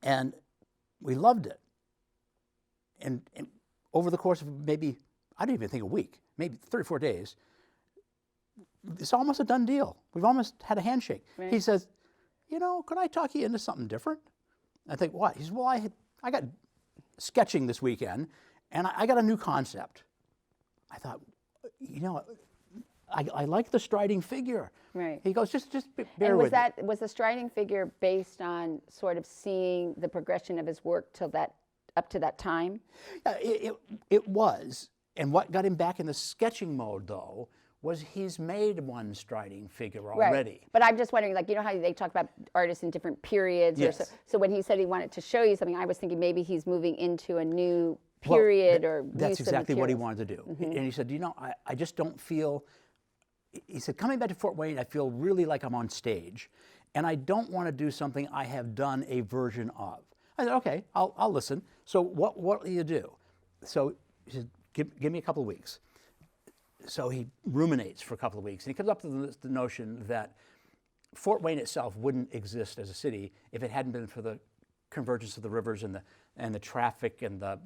and we loved it. And over the course of maybe, I don't even think a week, maybe 3 or 4 days, it's almost a done deal. We've almost had a handshake. Right. He says, could I talk you into something different? I think, what? He says, well, I got sketching this weekend, and I got a new concept. I thought, I like the striding figure. Right. He goes, just bear with me. Was the striding figure based on sort of seeing the progression of his work up to that time? It was. And what got him back in the sketching mode, though, was he's made one striding figure already. Right. But I'm just wondering, like, how they talk about artists in different periods? Yes. So when he said he wanted to show you something, I was thinking maybe he's moving into a new period or that's use exactly of what he materials. wanted to do. And he said, I just don't feel, he said, coming back to Fort Wayne, I feel really like I'm on stage, and I don't want to do something I have done a version of. I said, okay, I'll listen. So what will you do? So he said, give me a couple of weeks. So he ruminates for a couple of weeks, and he comes up to the notion that Fort Wayne itself wouldn't exist as a city if it hadn't been for the convergence of the rivers and the traffic and the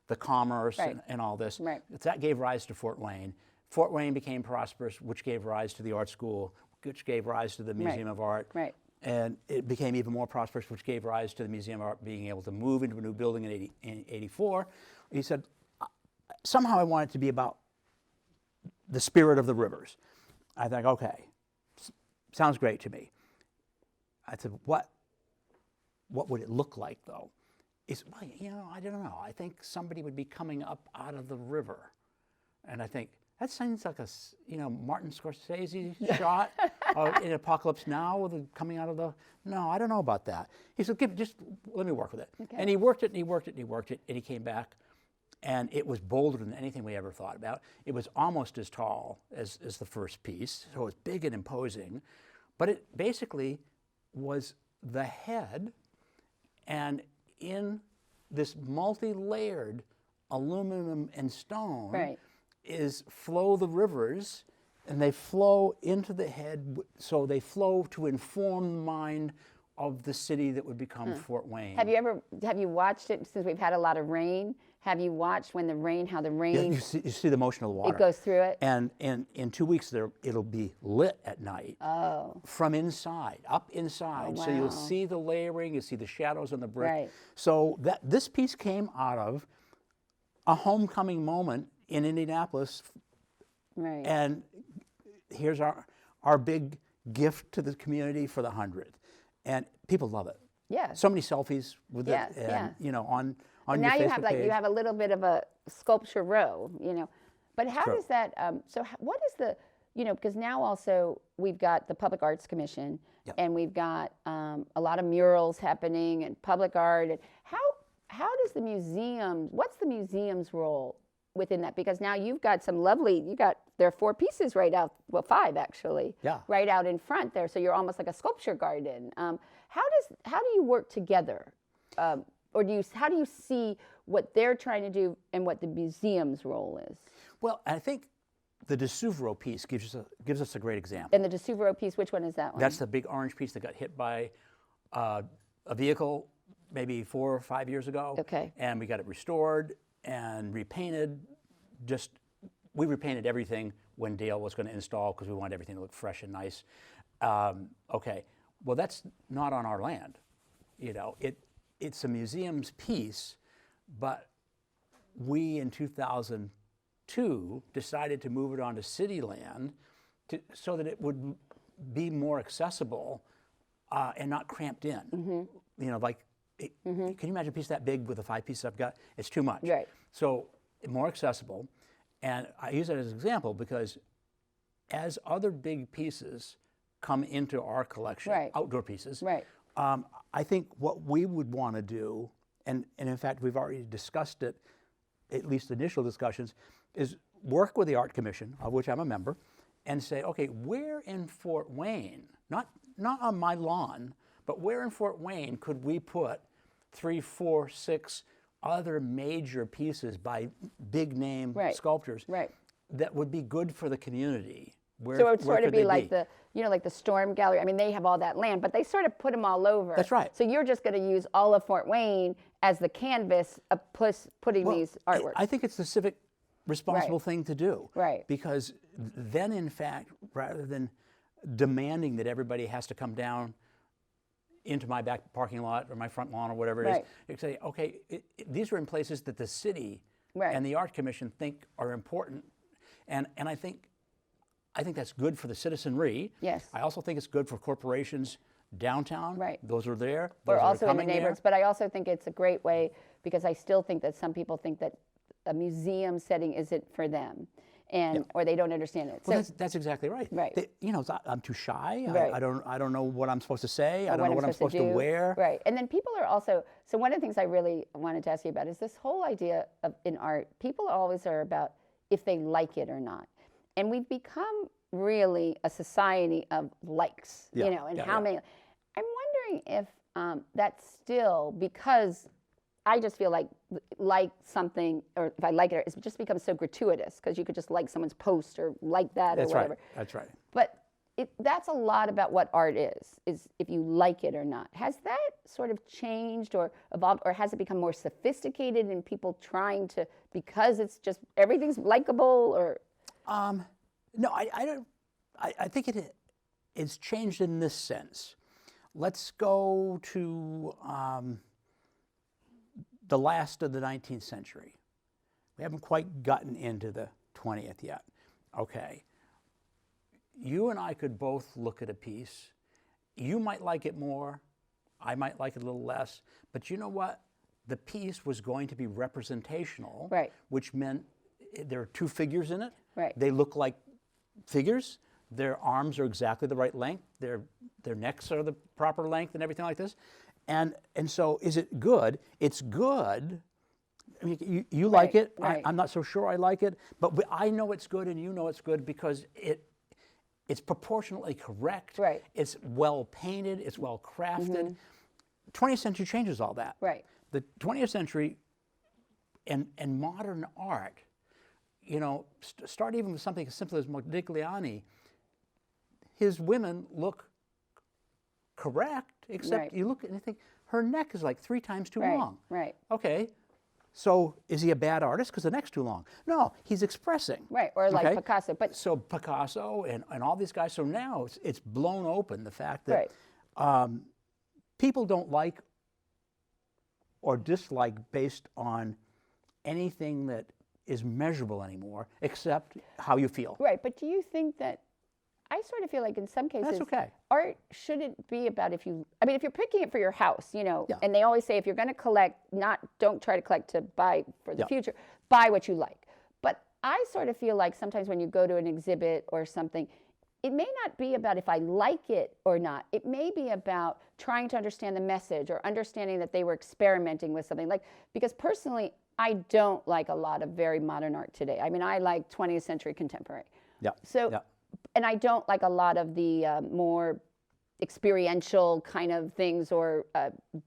the commerce and all this. Right. That gave rise to Fort Wayne. Fort Wayne became prosperous, which gave rise to the art school, which gave rise to the Museum of Art. Right. And it became even more prosperous, which gave rise to the Museum of Art being able to move into a new building in 84. He said, somehow I want it to be about the spirit of the rivers. I think, okay, sounds great to me. I said, what would it look like, though? He said, well, I don't know. I think somebody would be coming up out of the river. And I think, that sounds like a, Martin Scorsese shot in Apocalypse Now with coming out of the, no, I don't know about that. He said, just let me work with it. Okay. And he worked it, and he worked it, and he worked it, and he came back, and it was bolder than anything we ever thought about. It was almost as tall as the first piece, so it was big and imposing, but it basically was the head, and in this multi-layered aluminum and stone flow the rivers, and they flow into the head, so they flow to inform the mind of the city that would become Fort Wayne. Have you watched it, since we've had a lot of rain? Have you watched how the rain? Yeah, you see the motion of the water. It goes through it? And in 2 weeks, it'll be lit at night. Oh. From inside, up inside. Oh, wow. So you'll see the layering, you'll see the shadows on the brick. Right. So this piece came out of a homecoming moment in Indianapolis. Right. And here's our big gift to the community for the 100th. And people love it. Yeah. So many selfies with Yes, it, and on and your now Facebook you have page. you have a little bit of a sculpture row, But how does that? What is the? Because now also we've got the Public Arts Commission, and we've got a lot of murals happening and public art. And how does the museum? What's the museum's role within that? Because now you've got there are 4 pieces right out, well 5 actually, right out in front there. So you're almost like a sculpture garden. How do you work together? Or how do you see what they're trying to do and what the museum's role is? Well, I think the de Souvreau piece gives us a great example. And the de Souvreau piece, which one is that one? That's the big orange piece that got hit by a vehicle maybe 4 or 5 years ago. Okay. And we got it restored and repainted. We repainted everything when Dale was going to install because we wanted everything to look fresh and nice. Okay. Well, that's not on our land. It's a museum's piece, but we in 2002 decided to move it onto city land so that it would be more accessible and not cramped in. Mm-hmm. Can you imagine a piece that big with the 5 pieces I've got? It's too much. Right. So more accessible, and I use that as an example because as other big pieces come into our collection, outdoor pieces, I think what we would want to do, and in fact we've already discussed it, at least initial discussions, is work with the Art Commission, of which I'm a member, and say, okay, where in Fort Wayne, not on my lawn, but where in Fort Wayne could we put 3, 4, 6 other major pieces by big name sculptors that would be good for the community? So it would sort of be like the Storm Gallery. I mean, they have all that land, but they sort of put them all over. That's right. So you're just going to use all of Fort Wayne as the canvas of putting these artworks. I think it's the civic responsible thing to do. Right. Because then, in fact, rather than demanding that everybody has to come down into my back parking lot or my front lawn or whatever it is, you say, okay, these are in places that the city and the Art Commission think are important, and I think that's good for the citizenry. Yes. I also think it's good for corporations downtown. Right. Those are there. Or Those also are in the neighborhoods. But I also think it's a great way, because I still think that some people think that a museum setting isn't for them, or they don't understand it. Well, that's exactly right. Right. I'm too shy. Right. I don't know what I'm supposed to say. I don't know what I'm supposed to wear. Right. And then people are also, so one of the things I really wanted to ask you about is this whole idea of in art, people always are about if they like it or not. And we've become really a society of likes, how many. I'm wondering if that's still, because I just feel like something, or if I like it, it's just become so gratuitous because you could just like someone's post or like that or whatever. That's right. But that's a lot about what art is if you like it or not. Has that sort of changed or evolved, or has it become more sophisticated in people trying to, because it's just, everything's likable, or? No, I don't. I think it's changed in this sense. Let's go to the last of the 19th century. We haven't quite gotten into the 20th yet. Okay. You and I could both look at a piece. You might like it more. I might like it a little less. But you know what? The piece was going to be representational, right, which meant there are two figures in it. Right. They look like figures. Their arms are exactly the right length. Their necks are the proper length and everything like this. And so is it good? It's good. I mean, you right, like it. Right. I'm not so sure I like it. But I know it's good and you know it's good because it's proportionately correct. Right. It's well painted. It's well crafted. 20th century changes all that. Right. The 20th century and modern art, you know, start even with something as simple as Modigliani. His women look correct, except Right. you look and you think her neck is like 3 times too Right, long. right. Okay, so is he a bad artist because the neck's too long? No, he's expressing. Right, or like okay? Picasso. But So Picasso and all these guys. So now it's blown open, the fact that people don't like or dislike based on anything that is measurable anymore, except how you feel. right, but do you think that, I sort of feel like in some cases, That's okay. art shouldn't be about if you're picking it for your house, you know, Yeah. and they always say if you're going to collect, don't try to collect to buy for the Yeah. future, buy what you like. But I sort of feel like sometimes when you go to an exhibit or something, it may not be about if I like it or not. It may be about trying to understand the message or understanding that they were experimenting with something. Like, because personally, I don't like a lot of very modern art today. I mean, I like 20th century contemporary. Yeah. So, yeah. and I don't like a lot of the more experiential kind of things or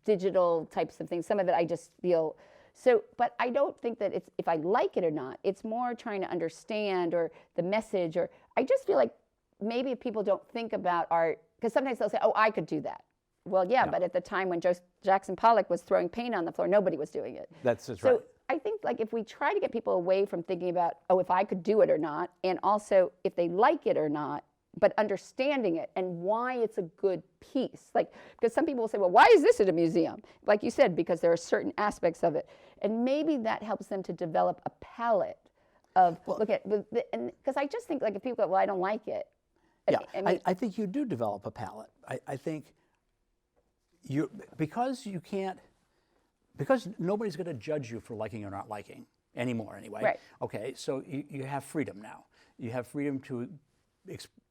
digital types of things. Some of it I just feel so, but I don't think that it's if I like it or not. It's more trying to understand or the message, or I just feel like maybe if people don't think about art, because sometimes they'll say, oh, I could do that. Well, yeah, but at the time when Jackson Pollock was throwing paint on the floor, nobody was doing it. That's so right. I think like if we try to get people away from thinking about, oh, if I could do it or not, and also if they like it or not, but understanding it and why it's a good piece. Like, because some people will say, well, why is this at a museum? Like you said, because there are certain aspects of it. And maybe that helps them to develop a palette of, look at, and because I just think like if people go, well, I don't like it. Yeah, I think you do develop a palette. I think because nobody's going to judge you for liking or not liking anymore anyway. Right. Okay, so you have freedom now. You have freedom to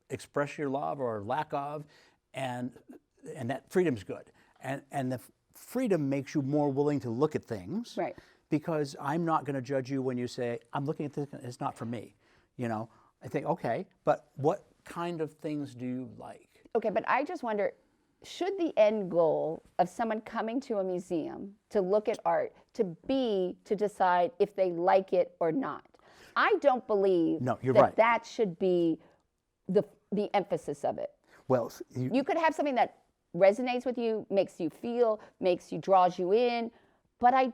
express your love or lack of, and that freedom's good. And the freedom makes you more willing to look at things. Right. Because I'm not going to judge you when you say, I'm looking at this, it's not for me. You know, I think, okay, but what kind of things do you like? Okay, but I just wonder, should the end goal of someone coming to a museum to look at art to decide if they like it or not? I don't believe that should be the emphasis of it. Well, you could have something that resonates with you, makes you feel, draws you in, but I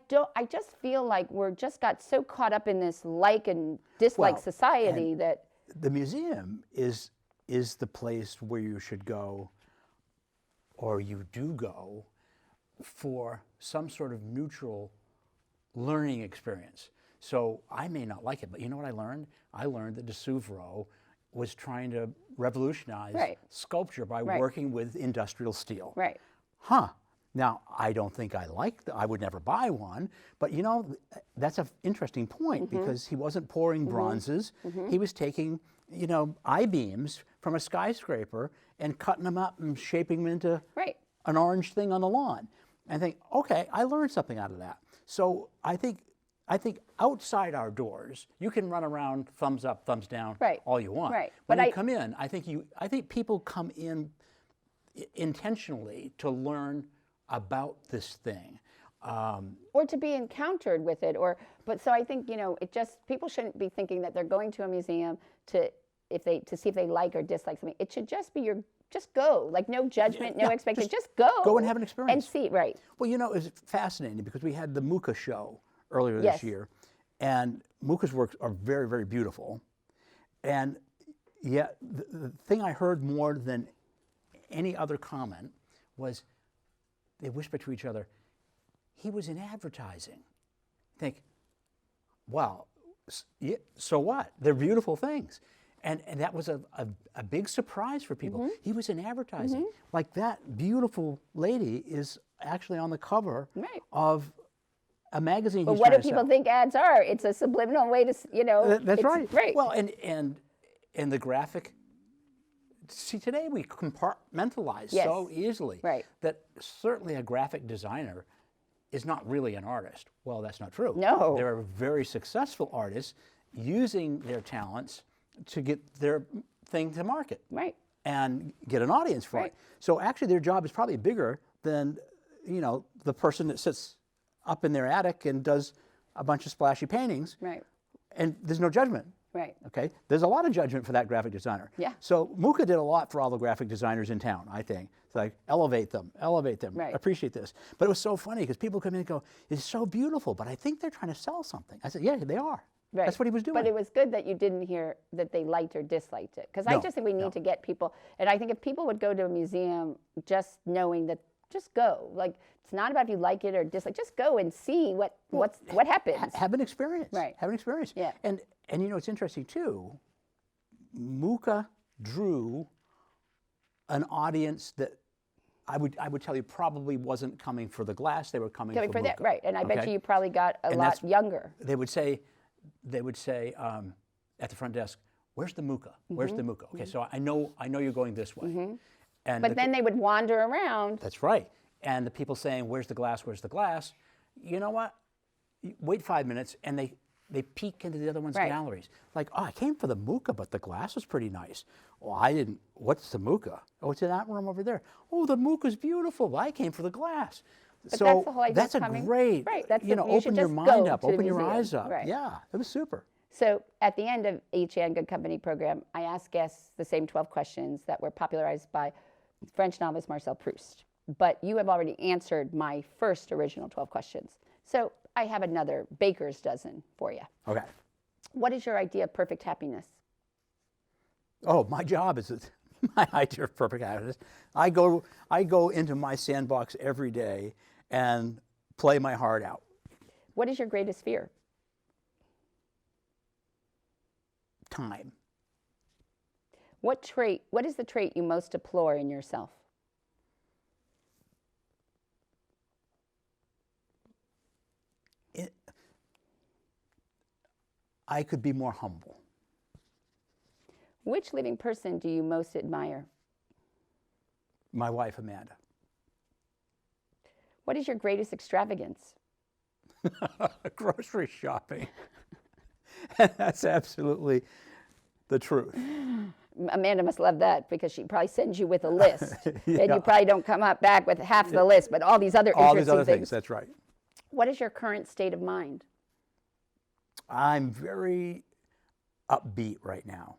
just feel like we're just got so caught up in this like and dislike society that the museum is the place where you should go, or you do go, for some sort of neutral learning experience. So I may not like it, but you know what I learned? I learned that de Souvreau was trying to revolutionize sculpture by working with industrial steel. Right. Huh. Now, I don't think I would never buy one, but you know, that's an interesting point because he wasn't pouring bronzes. He was taking, you know, I-beams from a skyscraper and cutting them up and shaping them into an orange thing on the lawn. And think, okay, I learned something out of that. So I think outside our doors, you can run around thumbs up, thumbs down, all you want. Right. When you come in, I think people come in intentionally to learn about this thing. Or to be encountered with it, but so I think, you know, people shouldn't be thinking that they're going to a museum to to see if they like or dislike something. It should just be just go, like no judgment, no expectation, just go. Go and have an experience. And see, right. Well, you know, it's fascinating because we had the Mucha show earlier Yes. this year, and Mucha's works are very, very beautiful. And yet, the thing I heard more than any other comment was they whispered to each other, he was in advertising. Think, wow, yeah, so what? They're beautiful things. And that was a big surprise for people. He was in advertising. Like that beautiful lady is actually on the cover of a magazine. But he's what do trying to people sell. think ads are? It's a subliminal way to, That's it's- right. Right. Well, and the graphic. See, today we compartmentalize Yes. so easily Right. that certainly a graphic designer is not really an artist. Well, that's not true. No. There are very successful artists using their talents to get their thing to market. Right. And get an audience for Right. it. So actually their job is probably bigger than, the person that sits up in their attic and does a bunch of splashy paintings. Right. And there's no judgment. Right. Okay, there's a lot of judgment for that graphic designer. Yeah. So Mucha did a lot for all the graphic designers in town, I think. It's like, elevate them, Right. appreciate this. But it was so funny because people come in and go, it's so beautiful, but I think they're trying to sell something. I said, yeah, they are. Right. That's what he was doing. But it was good that you didn't hear that they liked or disliked it. Because I No, just think we need to get people, and I think if people would go to a museum just knowing that, just go. Like, it's not about if you like it or dislike, just go and see what happens. Have an experience. Right. Have an experience. Yeah. And it's interesting too, Mucha drew an audience that I would tell you probably wasn't coming for the glass, they were coming for that, Mucha. right. And I bet Okay? you probably got a And lot that's- younger. They would say at the front desk, "Where's the Mucha? Where's the Mucha?" Okay, so I know you're going this way. And But then they would wander around. that's right. And the people saying, "Where's the glass? Where's the glass?" You know what? Wait 5 minutes, and they peek into the other one's Right. galleries. Like, oh, I came for the Mucha, but the glass was pretty nice. Oh, I didn't. What's the Mucha? Oh, it's in that room over there. Oh, the Mucha's beautiful. But I came for the glass. But so that's the whole idea of that's a coming- great, right, that's you the- know, you should open your just mind go up, to the open your museum. eyes up. Right. Yeah, it was super. So at the end of each And Good Company program, I ask guests the same 12 questions that were popularized by French novelist Marcel Proust. But you have already answered my first original 12 questions. So I have another baker's dozen for you. Okay. What is your idea of perfect happiness? Oh, my job is my idea of perfect happiness. I go into my sandbox every day and play my heart out. What is your greatest fear? Time. What is the trait you most deplore in yourself? I could be more humble. Which living person do you most admire? My wife, Amanda. What is your greatest extravagance? Grocery shopping. And that's absolutely the truth. Amanda must love that because she probably sends you with a list. And Yeah. you probably don't come up back with half the list, but all these other interesting All these other things. things, that's right. What is your current state of mind? I'm very upbeat right now.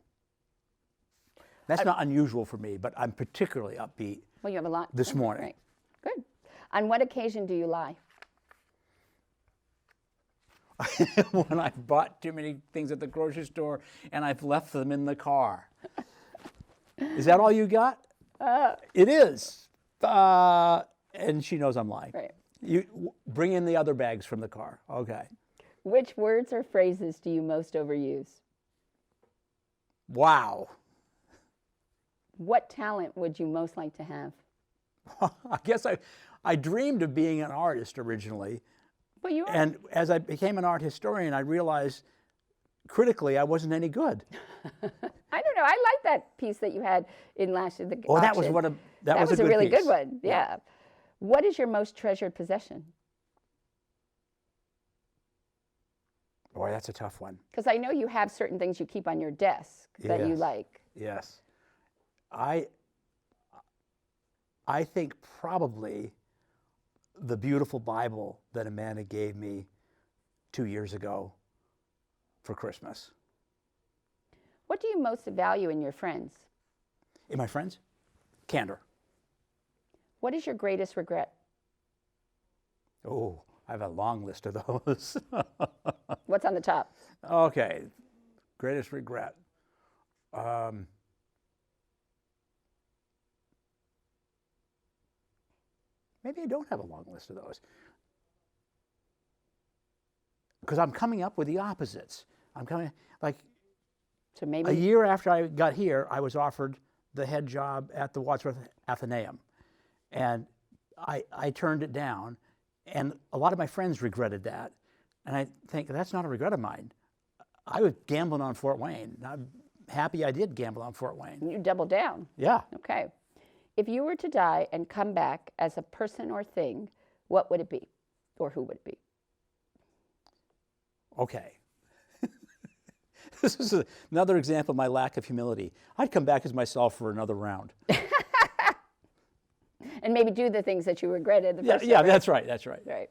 That's not unusual for me, but I'm particularly upbeat Well, you have a lot. this Okay, morning. Right. Good. On what occasion do you lie? When I've bought too many things at the grocery store and I've left them in the car. Is that all you got? It is. And she knows I'm lying. Right. Bring in the other bags from the car. Okay. Which words or phrases do you most overuse? Wow. What talent would you most like to have? I guess I dreamed of being an artist originally. Well, you are. And as I became an art historian, I realized critically I wasn't any good. I don't know. I like that piece that you had in last year. Oh, that was auction. that was a good really piece. good one. Yeah. What is your most treasured possession? Boy, that's a tough one. Because I know you have certain things you keep on your desk that you Yes. like. Yes. I think probably the beautiful Bible that Amanda gave me 2 years ago for Christmas. What do you most value in your friends? In my friends, candor. What is your greatest regret? Oh, I have a long list of those. What's on the top? Okay, greatest regret. Maybe I don't have a long list of those. Because I'm coming up with the opposites. I'm coming, like, So maybe a year after I got here, I was offered the head job at the Wadsworth Athenaeum. And I turned it down. And a lot of my friends regretted that. And I think that's not a regret of mine. I was gambling on Fort Wayne. I'm happy I did gamble on Fort Wayne. you double down. Yeah. Okay. If you were to die and come back as a person or thing, what would it be? Or who would it be? Okay. This is another example of my lack of humility. I'd come back as myself for another round. And maybe do the things that you regretted the Yeah, first yeah, time. that's right, that's right. Right.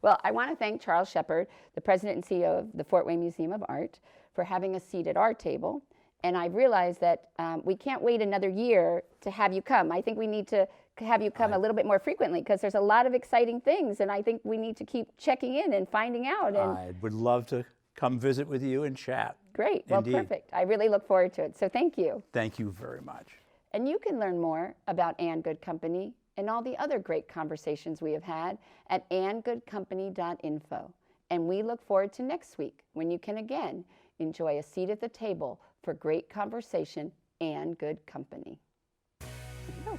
Well, I want to thank Charles Shepard, the president and CEO of the Fort Wayne Museum of Art, for having a seat at our table. And I realized that we can't wait another year to have you come. I think we need to have you come a little bit more frequently because there's a lot of exciting things, and I think we need to keep checking in and finding out. And I would love to come visit with you and chat. great. Well, Indeed. perfect. I really look forward to it. So thank you. Thank you very much. And you can learn more about Ann Good Company and all the other great conversations we have had at anngoodcompany.info. And we look forward to next week when you can again enjoy a seat at the table for great conversation and good company. There you go.